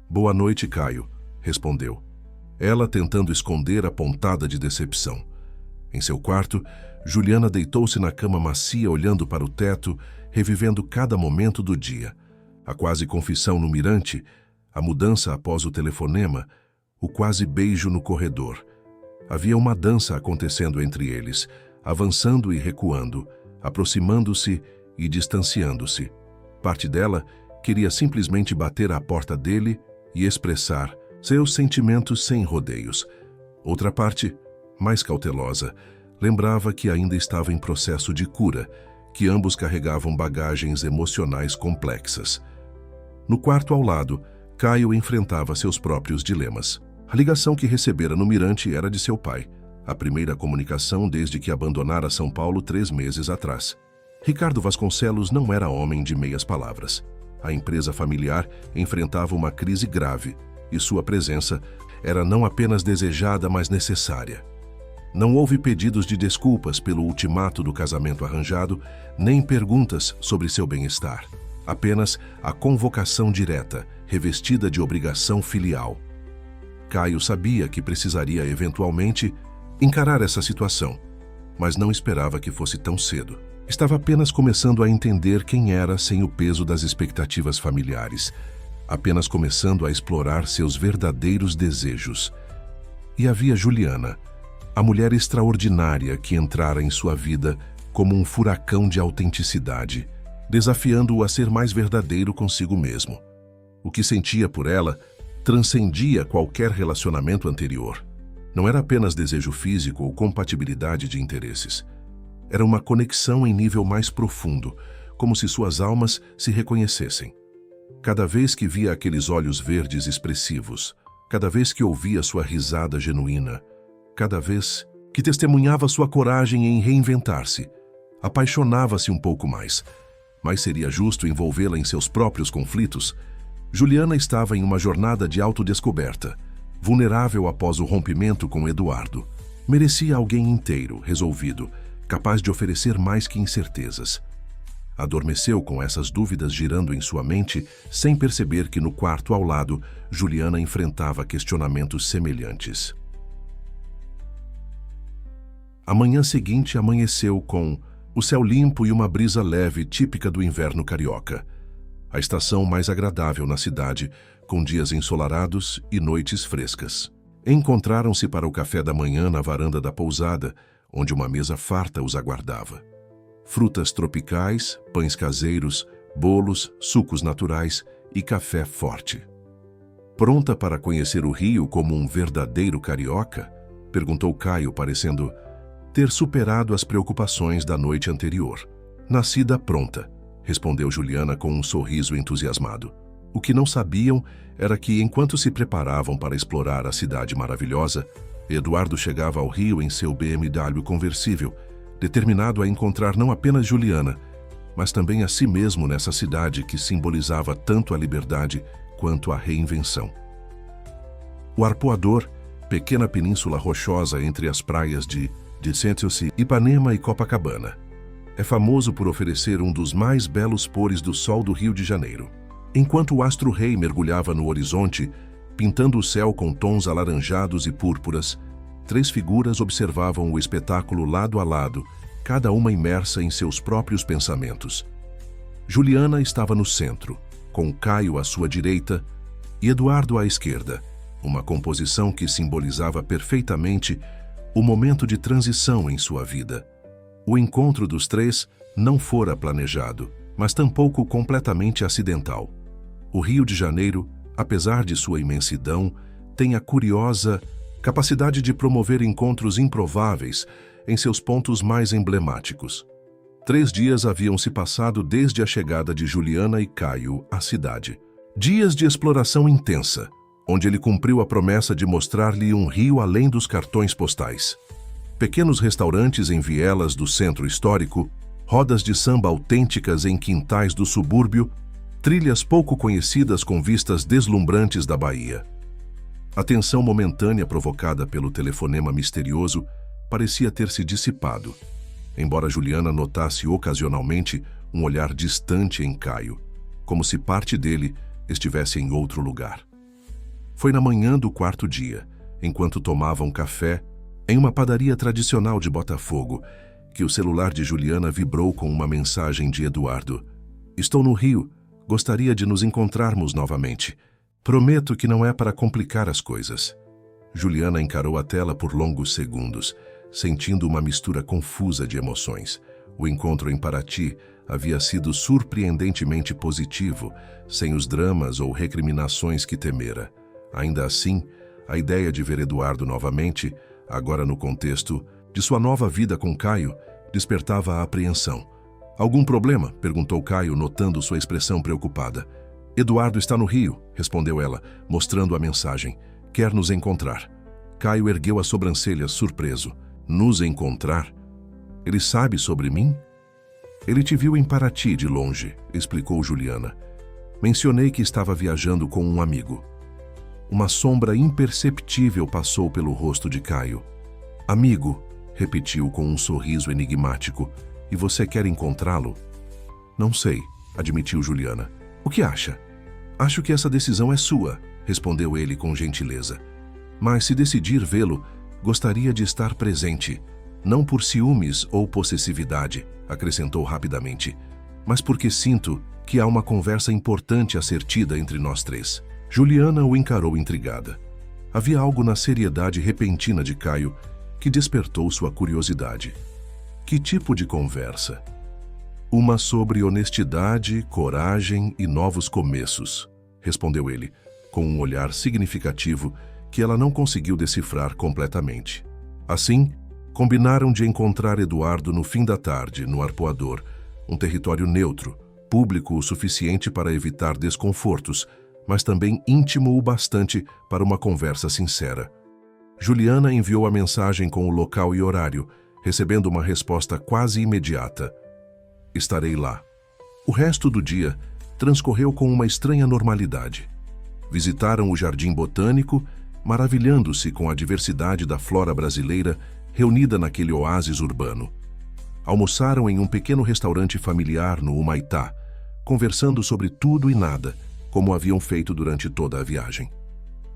"Boa noite, Caio", respondeu, ela tentando esconder a pontada de decepção. Em seu quarto, Juliana deitou-se na cama macia olhando para o teto, revivendo cada momento do dia. A quase confissão no mirante, a mudança após o telefonema, o quase beijo no corredor. Havia uma dança acontecendo entre eles, avançando e recuando, aproximando-se e distanciando-se. Parte dela queria simplesmente bater à porta dele e expressar seus sentimentos sem rodeios. Outra parte, mais cautelosa, lembrava que ainda estava em processo de cura, que ambos carregavam bagagens emocionais complexas. No quarto ao lado, Caio enfrentava seus próprios dilemas. A ligação que recebera no Mirante era de seu pai, a primeira comunicação desde que abandonara São Paulo 3 meses atrás. Ricardo Vasconcelos não era homem de meias palavras. A empresa familiar enfrentava uma crise grave e sua presença era não apenas desejada, mas necessária. Não houve pedidos de desculpas pelo ultimato do casamento arranjado, nem perguntas sobre seu bem-estar. Apenas a convocação direta, revestida de obrigação filial. Caio sabia que precisaria eventualmente encarar essa situação, mas não esperava que fosse tão cedo. Estava apenas começando a entender quem era sem o peso das expectativas familiares, apenas começando a explorar seus verdadeiros desejos. E havia Juliana, a mulher extraordinária que entrara em sua vida como um furacão de autenticidade, desafiando-o a ser mais verdadeiro consigo mesmo. O que sentia por ela transcendia qualquer relacionamento anterior. Não era apenas desejo físico ou compatibilidade de interesses. Era uma conexão em nível mais profundo, como se suas almas se reconhecessem. Cada vez que via aqueles olhos verdes expressivos, cada vez que ouvia sua risada genuína, cada vez que testemunhava sua coragem em reinventar-se, apaixonava-se um pouco mais. Mas seria justo envolvê-la em seus próprios conflitos? Juliana estava em uma jornada de autodescoberta, vulnerável após o rompimento com Eduardo. Merecia alguém inteiro, resolvido, capaz de oferecer mais que incertezas. Adormeceu com essas dúvidas girando em sua mente, sem perceber que no quarto ao lado, Juliana enfrentava questionamentos semelhantes. A manhã seguinte amanheceu com o céu limpo e uma brisa leve típica do inverno carioca. A estação mais agradável na cidade, com dias ensolarados e noites frescas. Encontraram-se para o café da manhã na varanda da pousada, onde uma mesa farta os aguardava. Frutas tropicais, pães caseiros, bolos, sucos naturais e café forte. Pronta para conhecer o Rio como um verdadeiro carioca? Perguntou Caio, parecendo ter superado as preocupações da noite anterior. Nascida pronta, respondeu Juliana com um sorriso entusiasmado. O que não sabiam era que, enquanto se preparavam para explorar a cidade maravilhosa, Eduardo chegava ao Rio em seu BMW conversível, determinado a encontrar não apenas Juliana, mas também a si mesmo nessa cidade que simbolizava tanto a liberdade quanto a reinvenção. O Arpoador, pequena península rochosa entre as praias de Centro-Sé, Ipanema e Copacabana, é famoso por oferecer um dos mais belos pôres do sol do Rio de Janeiro. Enquanto o astro-rei mergulhava no horizonte, pintando o céu com tons alaranjados e púrpuras, 3 figuras observavam o espetáculo lado a lado, cada uma imersa em seus próprios pensamentos. Juliana estava no centro, com Caio à sua direita e Eduardo à esquerda, uma composição que simbolizava perfeitamente o momento de transição em sua vida. O encontro dos 3 não fora planejado, mas tampouco completamente acidental. O Rio de Janeiro, apesar de sua imensidão, tem a curiosa capacidade de promover encontros improváveis em seus pontos mais emblemáticos. 3 dias haviam se passado desde a chegada de Juliana e Caio à cidade. Dias de exploração intensa, onde ele cumpriu a promessa de mostrar-lhe um Rio além dos cartões postais. Pequenos restaurantes em vielas do centro histórico, rodas de samba autênticas em quintais do subúrbio, trilhas pouco conhecidas com vistas deslumbrantes da Bahia. A tensão momentânea provocada pelo telefonema misterioso parecia ter se dissipado, embora Juliana notasse ocasionalmente um olhar distante em Caio, como se parte dele estivesse em outro lugar. Foi na manhã do 4º dia, enquanto tomavam café, em uma padaria tradicional de Botafogo, que o celular de Juliana vibrou com uma mensagem de Eduardo. Estou no Rio, gostaria de nos encontrarmos novamente. Prometo que não é para complicar as coisas. Juliana encarou a tela por longos segundos, sentindo uma mistura confusa de emoções. O encontro em Paraty havia sido surpreendentemente positivo, sem os dramas ou recriminações que temera. Ainda assim, a ideia de ver Eduardo novamente, agora no contexto de sua nova vida com Caio, despertava a apreensão. "Algum problema?" perguntou Caio, notando sua expressão preocupada. "Eduardo está no Rio", respondeu ela, mostrando a mensagem. "Quer nos encontrar." Caio ergueu as sobrancelhas, surpreso. "Nos encontrar? Ele sabe sobre mim?" "Ele te viu em Paraty, de longe", explicou Juliana. "Mencionei que estava viajando com um amigo." Uma sombra imperceptível passou pelo rosto de Caio. "Amigo", repetiu com um sorriso enigmático. "E você quer encontrá-lo?" "Não sei", admitiu Juliana. "O que acha?" "Acho que essa decisão é sua", respondeu ele com gentileza. "Mas se decidir vê-lo, gostaria de estar presente. Não por ciúmes ou possessividade", acrescentou rapidamente, "mas porque sinto que há uma conversa importante a ser tida entre nós três." Juliana o encarou intrigada. Havia algo na seriedade repentina de Caio que despertou sua curiosidade. "Que tipo de conversa?" "Uma sobre honestidade, coragem e novos começos", respondeu ele, com um olhar significativo que ela não conseguiu decifrar completamente. Assim, combinaram de encontrar Eduardo no fim da tarde, no Arpoador, um território neutro, público o suficiente para evitar desconfortos, mas também íntimo o bastante para uma conversa sincera. Juliana enviou a mensagem com o local e horário, recebendo uma resposta quase imediata. "Estarei lá." O resto do dia transcorreu com uma estranha normalidade. Visitaram o Jardim Botânico, maravilhando-se com a diversidade da flora brasileira reunida naquele oásis urbano. Almoçaram em um pequeno restaurante familiar no Humaitá, conversando sobre tudo e nada, como haviam feito durante toda a viagem.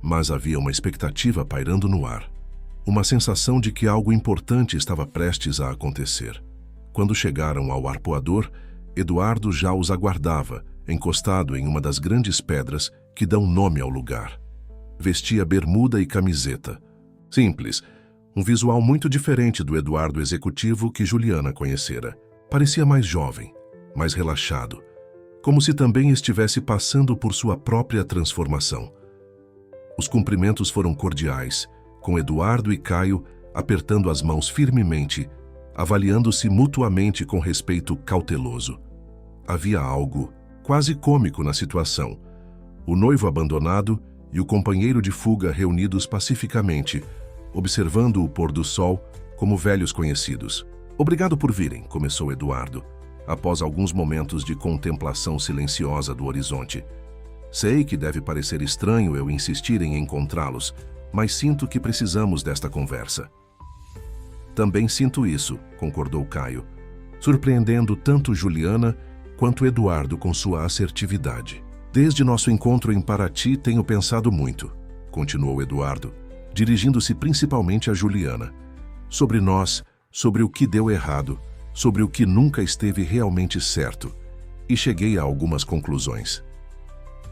Mas havia uma expectativa pairando no ar. Uma sensação de que algo importante estava prestes a acontecer. Quando chegaram ao Arpoador, Eduardo já os aguardava, encostado em uma das grandes pedras que dão nome ao lugar. Vestia bermuda e camiseta. Simples, um visual muito diferente do Eduardo executivo que Juliana conhecera. Parecia mais jovem, mais relaxado, como se também estivesse passando por sua própria transformação. Os cumprimentos foram cordiais, com Eduardo e Caio apertando as mãos firmemente, avaliando-se mutuamente com respeito cauteloso. Havia algo quase cômico na situação. O noivo abandonado e o companheiro de fuga reunidos pacificamente, observando o pôr do sol como velhos conhecidos. "Obrigado por virem", começou Eduardo, após alguns momentos de contemplação silenciosa do horizonte. "Sei que deve parecer estranho eu insistir em encontrá-los, mas sinto que precisamos desta conversa." "Também sinto isso", concordou Caio, surpreendendo tanto Juliana quanto Eduardo com sua assertividade. "Desde nosso encontro em Paraty tenho pensado muito", continuou Eduardo, dirigindo-se principalmente a Juliana. "Sobre nós, sobre o que deu errado, sobre o que nunca esteve realmente certo, e cheguei a algumas conclusões."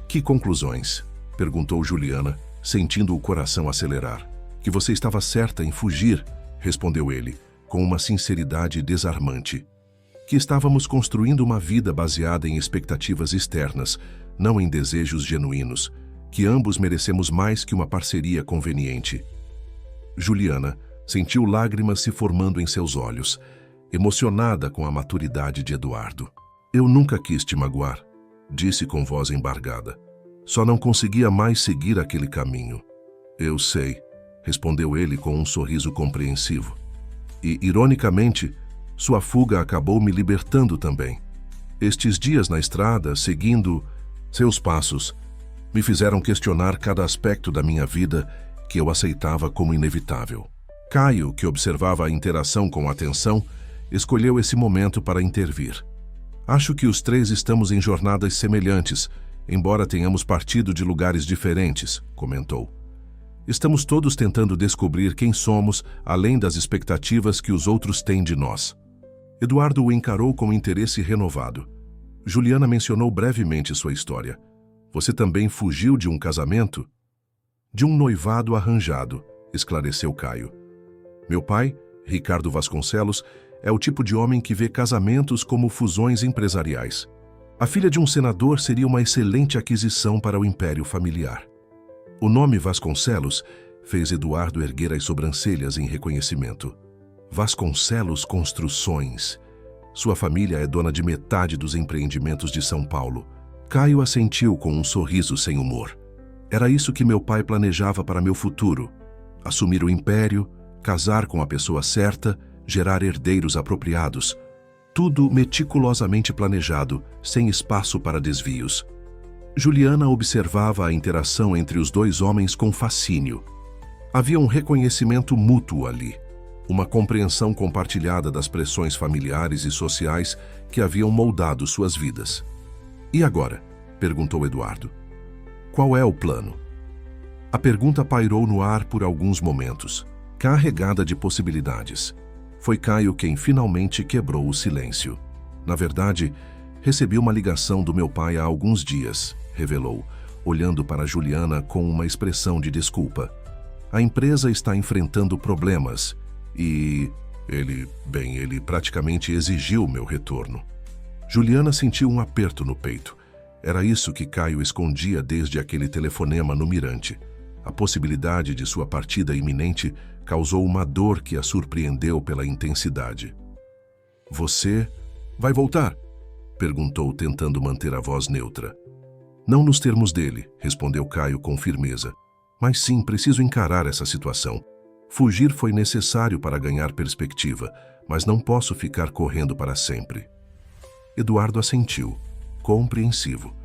"Que conclusões?" perguntou Juliana, sentindo o coração acelerar. "Que você estava certa em fugir", respondeu ele, com uma sinceridade desarmante. "Que estávamos construindo uma vida baseada em expectativas externas, não em desejos genuínos, que ambos merecemos mais que uma parceria conveniente." Juliana sentiu lágrimas se formando em seus olhos, emocionada com a maturidade de Eduardo. "Eu nunca quis te magoar", disse com voz embargada. "Só não conseguia mais seguir aquele caminho." "Eu sei", respondeu ele com um sorriso compreensivo. "E, ironicamente, sua fuga acabou me libertando também. Estes dias na estrada, seguindo seus passos, me fizeram questionar cada aspecto da minha vida que eu aceitava como inevitável." Caio, que observava a interação com atenção, escolheu esse momento para intervir. "Acho que os três estamos em jornadas semelhantes, embora tenhamos partido de lugares diferentes", comentou. "Estamos todos tentando descobrir quem somos, além das expectativas que os outros têm de nós." Eduardo o encarou com interesse renovado. Juliana mencionou brevemente sua história. "Você também fugiu de um casamento?" "De um noivado arranjado", esclareceu Caio. "Meu pai, Ricardo Vasconcelos, é o tipo de homem que vê casamentos como fusões empresariais. A filha de um senador seria uma excelente aquisição para o império familiar. O nome Vasconcelos fez Eduardo erguer as sobrancelhas em reconhecimento. Vasconcelos Construções. Sua família é dona de metade dos empreendimentos de São Paulo. Caio assentiu com um sorriso sem humor. Era isso que meu pai planejava para meu futuro. Assumir o império, casar com a pessoa certa, gerar herdeiros apropriados. Tudo meticulosamente planejado, sem espaço para desvios. Juliana observava a interação entre os dois homens com fascínio. Havia um reconhecimento mútuo ali, uma compreensão compartilhada das pressões familiares e sociais que haviam moldado suas vidas. E agora? Perguntou Eduardo. Qual é o plano? A pergunta pairou no ar por alguns momentos, carregada de possibilidades. Foi Caio quem finalmente quebrou o silêncio. Na verdade, recebi uma ligação do meu pai há alguns dias, revelou, olhando para Juliana com uma expressão de desculpa. A empresa está enfrentando problemas e ele praticamente exigiu meu retorno. Juliana sentiu um aperto no peito. Era isso que Caio escondia desde aquele telefonema no Mirante. A possibilidade de sua partida iminente causou uma dor que a surpreendeu pela intensidade. Você vai voltar? Perguntou, tentando manter a voz neutra. Não nos termos dele, respondeu Caio com firmeza. Mas sim, preciso encarar essa situação. Fugir foi necessário para ganhar perspectiva, mas não posso ficar correndo para sempre. Eduardo assentiu, compreensivo.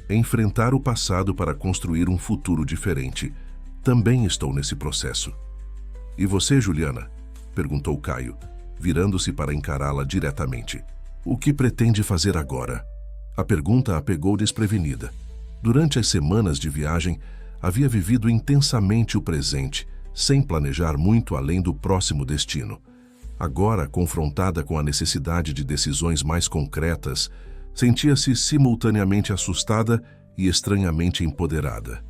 Enfrentar o passado para construir um futuro diferente. Também estou nesse processo. E você, Juliana? Perguntou Caio, virando-se para encará-la diretamente. O que pretende fazer agora? A pergunta a pegou desprevenida. Durante as semanas de viagem, havia vivido intensamente o presente, sem planejar muito além do próximo destino. Agora, confrontada com a necessidade de decisões mais concretas, sentia-se simultaneamente assustada e estranhamente empoderada.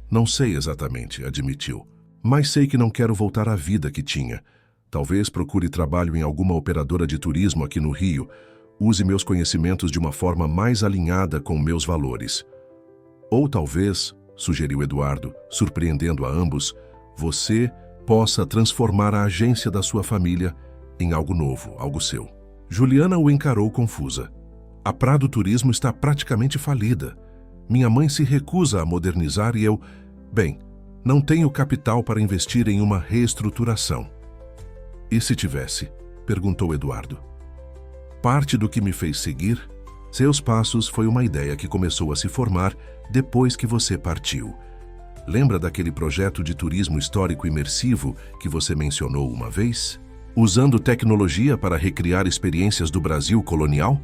Não sei exatamente, admitiu, mas sei que não quero voltar à vida que tinha. Talvez procure trabalho em alguma operadora de turismo aqui no Rio. Use meus conhecimentos de uma forma mais alinhada com meus valores. Ou talvez, sugeriu Eduardo, surpreendendo a ambos, você possa transformar a agência da sua família em algo novo, algo seu. Juliana o encarou confusa. A Prado Turismo está praticamente falida. Minha mãe se recusa a modernizar e eu... Bem, não tenho capital para investir em uma reestruturação. E se tivesse? Perguntou Eduardo. Parte do que me fez seguir seus passos foi uma ideia que começou a se formar depois que você partiu. Lembra daquele projeto de turismo histórico imersivo que você mencionou uma vez? Usando tecnologia para recriar experiências do Brasil colonial?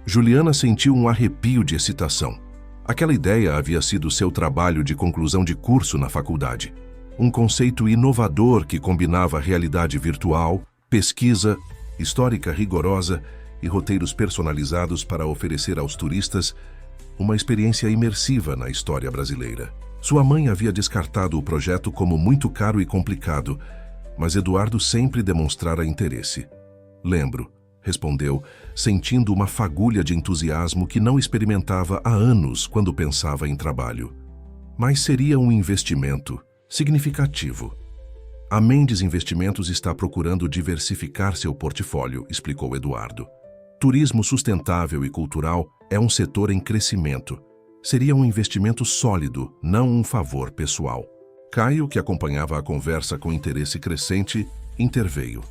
Juliana sentiu um arrepio de excitação. Aquela ideia havia sido seu trabalho de conclusão de curso na faculdade. Um conceito inovador que combinava realidade virtual, pesquisa, histórica rigorosa e roteiros personalizados para oferecer aos turistas uma experiência imersiva na história brasileira. Sua mãe havia descartado o projeto como muito caro e complicado, mas Eduardo sempre demonstrara interesse. Lembro, respondeu, sentindo uma fagulha de entusiasmo que não experimentava há anos quando pensava em trabalho. Mas seria um investimento significativo. A Mendes Investimentos está procurando diversificar seu portfólio, explicou Eduardo. Turismo sustentável e cultural é um setor em crescimento. Seria um investimento sólido, não um favor pessoal. Caio, que acompanhava a conversa com interesse crescente, interveio.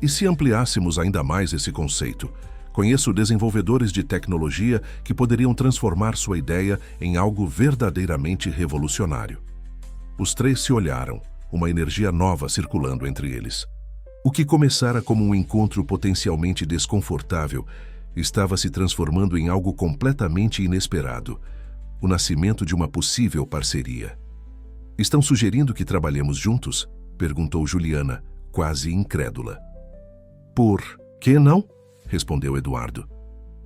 E se ampliássemos ainda mais esse conceito? Conheço desenvolvedores de tecnologia que poderiam transformar sua ideia em algo verdadeiramente revolucionário. Os três se olharam, uma energia nova circulando entre eles. O que começara como um encontro potencialmente desconfortável estava se transformando em algo completamente inesperado, o nascimento de uma possível parceria. Estão sugerindo que trabalhemos juntos? Perguntou Juliana, quase incrédula. Por que não? Respondeu Eduardo.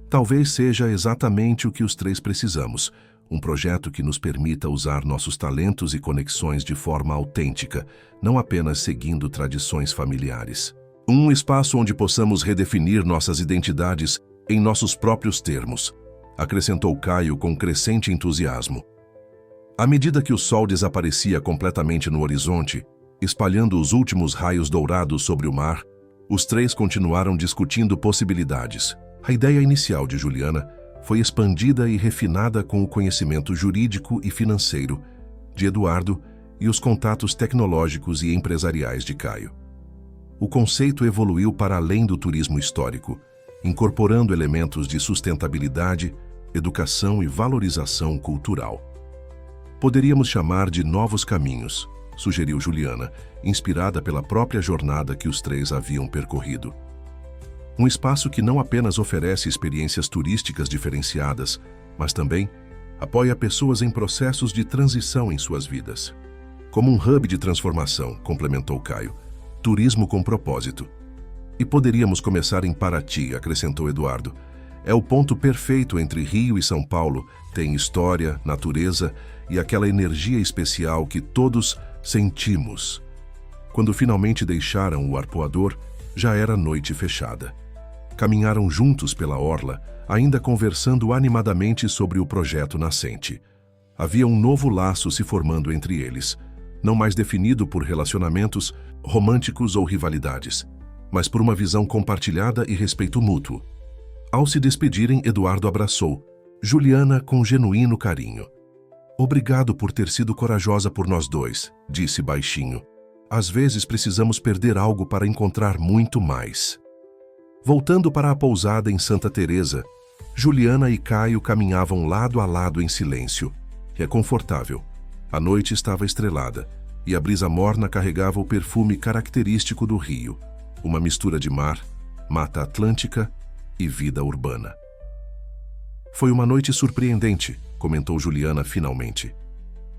Talvez seja exatamente o que os três precisamos, um projeto que nos permita usar nossos talentos e conexões de forma autêntica, não apenas seguindo tradições familiares. Um espaço onde possamos redefinir nossas identidades em nossos próprios termos, acrescentou Caio com crescente entusiasmo. À medida que o sol desaparecia completamente no horizonte, espalhando os últimos raios dourados sobre o mar, os três continuaram discutindo possibilidades. A ideia inicial de Juliana foi expandida e refinada com o conhecimento jurídico e financeiro de Eduardo e os contatos tecnológicos e empresariais de Caio. O conceito evoluiu para além do turismo histórico, incorporando elementos de sustentabilidade, educação e valorização cultural. Poderíamos chamar de novos caminhos, sugeriu Juliana, inspirada pela própria jornada que os três haviam percorrido. Um espaço que não apenas oferece experiências turísticas diferenciadas, mas também apoia pessoas em processos de transição em suas vidas. Como um hub de transformação, complementou Caio. Turismo com propósito. E poderíamos começar em Paraty, acrescentou Eduardo. É o ponto perfeito entre Rio e São Paulo. Tem história, natureza e aquela energia especial que todos sentimos. Quando finalmente deixaram o arpoador, já era noite fechada. Caminharam juntos pela orla, ainda conversando animadamente sobre o projeto nascente. Havia um novo laço se formando entre eles, não mais definido por relacionamentos românticos ou rivalidades, mas por uma visão compartilhada e respeito mútuo. Ao se despedirem, Eduardo abraçou Juliana com genuíno carinho. Obrigado por ter sido corajosa por nós dois, disse baixinho. Às vezes precisamos perder algo para encontrar muito mais. Voltando para a pousada em Santa Teresa, Juliana e Caio caminhavam lado a lado em silêncio. É confortável. A noite estava estrelada e a brisa morna carregava o perfume característico do rio, uma mistura de mar, mata atlântica e vida urbana. Foi uma noite surpreendente, comentou Juliana finalmente.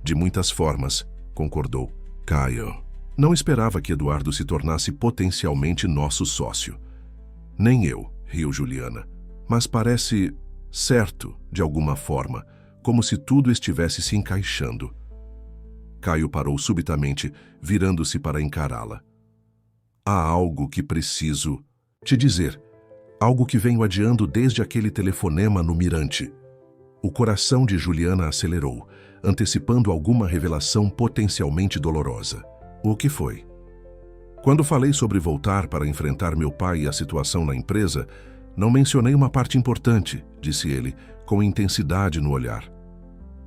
De muitas formas, concordou Caio. Não esperava que Eduardo se tornasse potencialmente nosso sócio. Nem eu, riu Juliana, mas parece certo, de alguma forma, como se tudo estivesse se encaixando. Caio parou subitamente, virando-se para encará-la. Há algo que preciso te dizer, algo que venho adiando desde aquele telefonema no Mirante. O coração de Juliana acelerou, antecipando alguma revelação potencialmente dolorosa. O que foi? Quando falei sobre voltar para enfrentar meu pai e a situação na empresa, não mencionei uma parte importante, disse ele, com intensidade no olhar.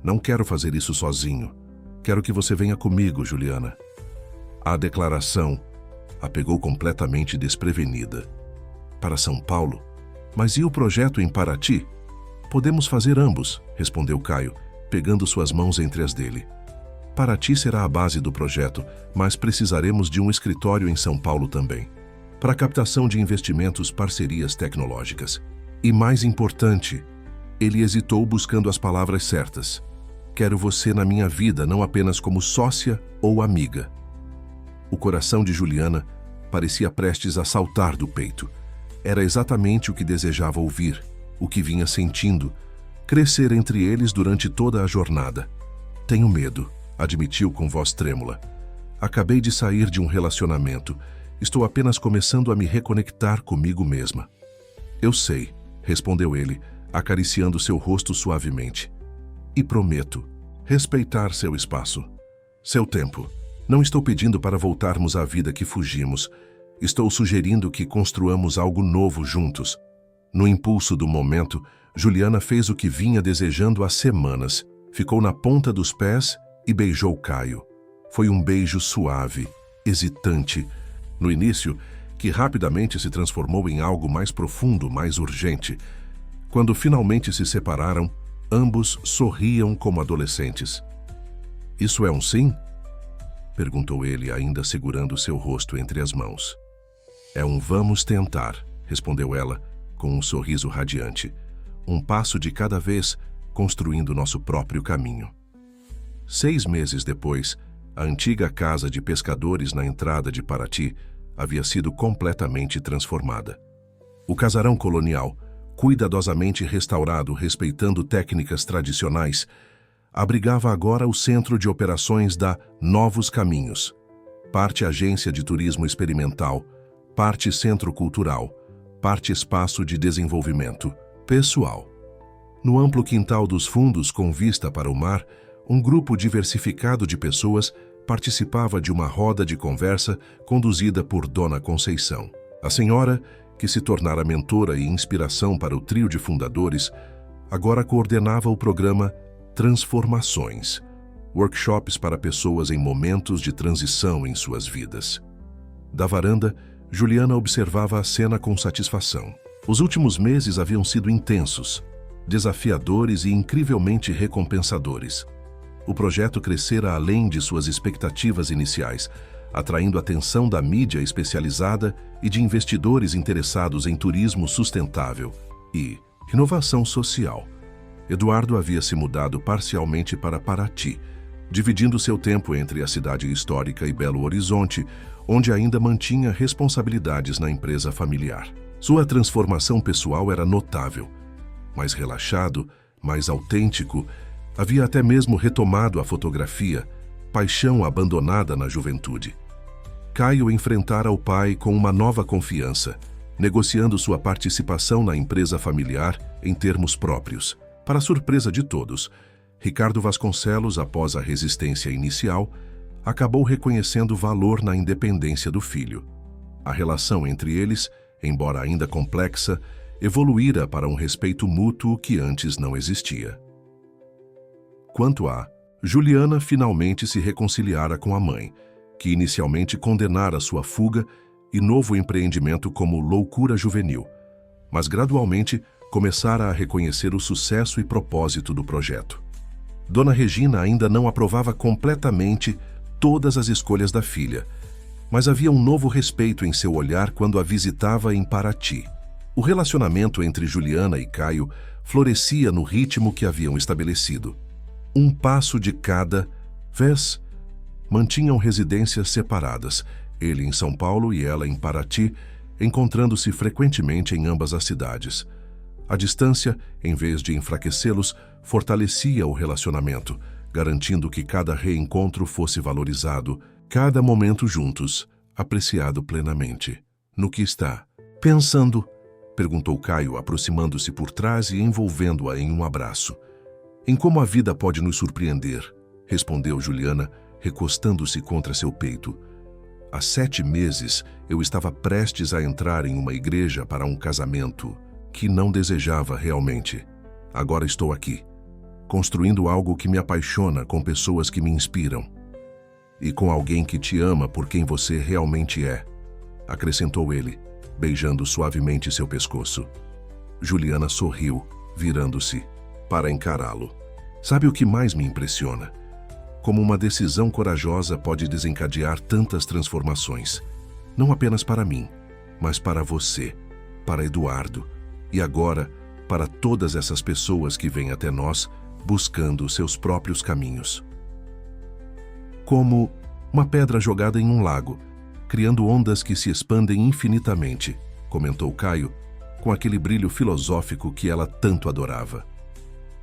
Não quero fazer isso sozinho. Quero que você venha comigo, Juliana. A declaração a pegou completamente desprevenida. Para São Paulo? Mas e o projeto em Paraty? Podemos fazer ambos, respondeu Caio, pegando suas mãos entre as dele. Paraty será a base do projeto, mas precisaremos de um escritório em São Paulo também, para captação de investimentos, parcerias tecnológicas. E mais importante, ele hesitou buscando as palavras certas. Quero você na minha vida, não apenas como sócia ou amiga. O coração de Juliana parecia prestes a saltar do peito. Era exatamente o que desejava ouvir, o que vinha sentindo, crescer entre eles durante toda a jornada. Tenho medo, admitiu com voz trêmula. Acabei de sair de um relacionamento. Estou apenas começando a me reconectar comigo mesma. Eu sei, respondeu ele, acariciando seu rosto suavemente. E prometo respeitar seu espaço, seu tempo. Não estou pedindo para voltarmos à vida que fugimos. Estou sugerindo que construamos algo novo juntos. No impulso do momento, Juliana fez o que vinha desejando há semanas. Ficou na ponta dos pés e beijou Caio. Foi um beijo suave, hesitante, no início, que rapidamente se transformou em algo mais profundo, mais urgente. Quando finalmente se separaram, ambos sorriam como adolescentes. Isso é um sim? Perguntou ele, ainda segurando seu rosto entre as mãos. É um vamos tentar, respondeu ela, com um sorriso radiante. Um passo de cada vez, construindo nosso próprio caminho. 6 meses depois, a antiga casa de pescadores na entrada de Paraty havia sido completamente transformada. O casarão colonial, cuidadosamente restaurado respeitando técnicas tradicionais, abrigava agora o centro de operações da Novos Caminhos, parte agência de turismo experimental, parte centro cultural, parte espaço de desenvolvimento pessoal. No amplo quintal dos fundos com vista para o mar, um grupo diversificado de pessoas participava de uma roda de conversa conduzida por Dona Conceição. A senhora, que se tornara mentora e inspiração para o trio de fundadores, agora coordenava o programa Transformações, workshops para pessoas em momentos de transição em suas vidas. Da varanda, Juliana observava a cena com satisfação. Os últimos meses haviam sido intensos, desafiadores e incrivelmente recompensadores. O projeto crescera além de suas expectativas iniciais, atraindo a atenção da mídia especializada e de investidores interessados em turismo sustentável e inovação social. Eduardo havia se mudado parcialmente para Paraty, dividindo seu tempo entre a cidade histórica e Belo Horizonte, onde ainda mantinha responsabilidades na empresa familiar. Sua transformação pessoal era notável. Mais relaxado, mais autêntico, havia até mesmo retomado a fotografia, paixão abandonada na juventude. Caio enfrentara o pai com uma nova confiança, negociando sua participação na empresa familiar em termos próprios. Para surpresa de todos, Ricardo Vasconcelos, após a resistência inicial, acabou reconhecendo valor na independência do filho. A relação entre eles, embora ainda complexa, evoluíra para um respeito mútuo que antes não existia. Quanto a Juliana, finalmente se reconciliara com a mãe, que inicialmente condenara sua fuga e novo empreendimento como loucura juvenil, mas gradualmente começara a reconhecer o sucesso e propósito do projeto. Dona Regina ainda não aprovava completamente todas as escolhas da filha, mas havia um novo respeito em seu olhar quando a visitava em Paraty. O relacionamento entre Juliana e Caio florescia no ritmo que haviam estabelecido. Um passo de cada vez. Mantinham residências separadas, ele em São Paulo e ela em Paraty, encontrando-se frequentemente em ambas as cidades. A distância, em vez de enfraquecê-los, fortalecia o relacionamento, garantindo que cada reencontro fosse valorizado, cada momento juntos, apreciado plenamente. No que está pensando? Perguntou Caio, aproximando-se por trás e envolvendo-a em um abraço. Em como a vida pode nos surpreender, respondeu Juliana, recostando-se contra seu peito. Há 7 meses eu estava prestes a entrar em uma igreja para um casamento que não desejava realmente. Agora estou aqui, construindo algo que me apaixona com pessoas que me inspiram. E com alguém que te ama por quem você realmente é, acrescentou ele, beijando suavemente seu pescoço. Juliana sorriu, virando-se para encará-lo. Sabe o que mais me impressiona? Como uma decisão corajosa pode desencadear tantas transformações. Não apenas para mim, mas para você, para Eduardo, e agora para todas essas pessoas que vêm até nós buscando seus próprios caminhos. Como uma pedra jogada em um lago, criando ondas que se expandem infinitamente, comentou Caio, com aquele brilho filosófico que ela tanto adorava.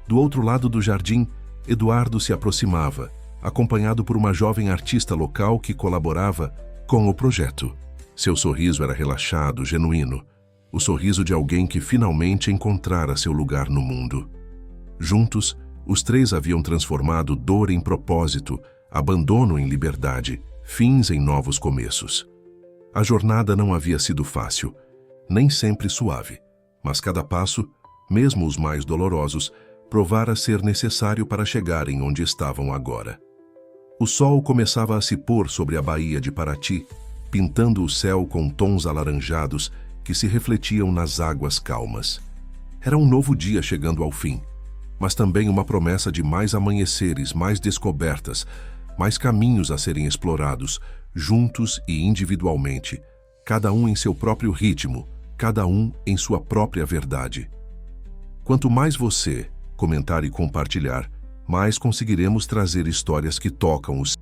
Do outro lado do jardim, Eduardo se aproximava, acompanhado por uma jovem artista local que colaborava com o projeto. Seu sorriso era relaxado, genuíno, o sorriso de alguém que finalmente encontrara seu lugar no mundo. Juntos, os 3 haviam transformado dor em propósito, abandono em liberdade, fins em novos começos. A jornada não havia sido fácil, nem sempre suave, mas cada passo, mesmo os mais dolorosos, provara ser necessário para chegarem onde estavam agora. O sol começava a se pôr sobre a baía de Paraty, pintando o céu com tons alaranjados que se refletiam nas águas calmas. Era um novo dia chegando ao fim, mas também uma promessa de mais amanheceres, mais descobertas, mais caminhos a serem explorados, juntos e individualmente, cada um em seu próprio ritmo, cada um em sua própria verdade. Quanto mais você comentar e compartilhar, mais conseguiremos trazer histórias que tocam os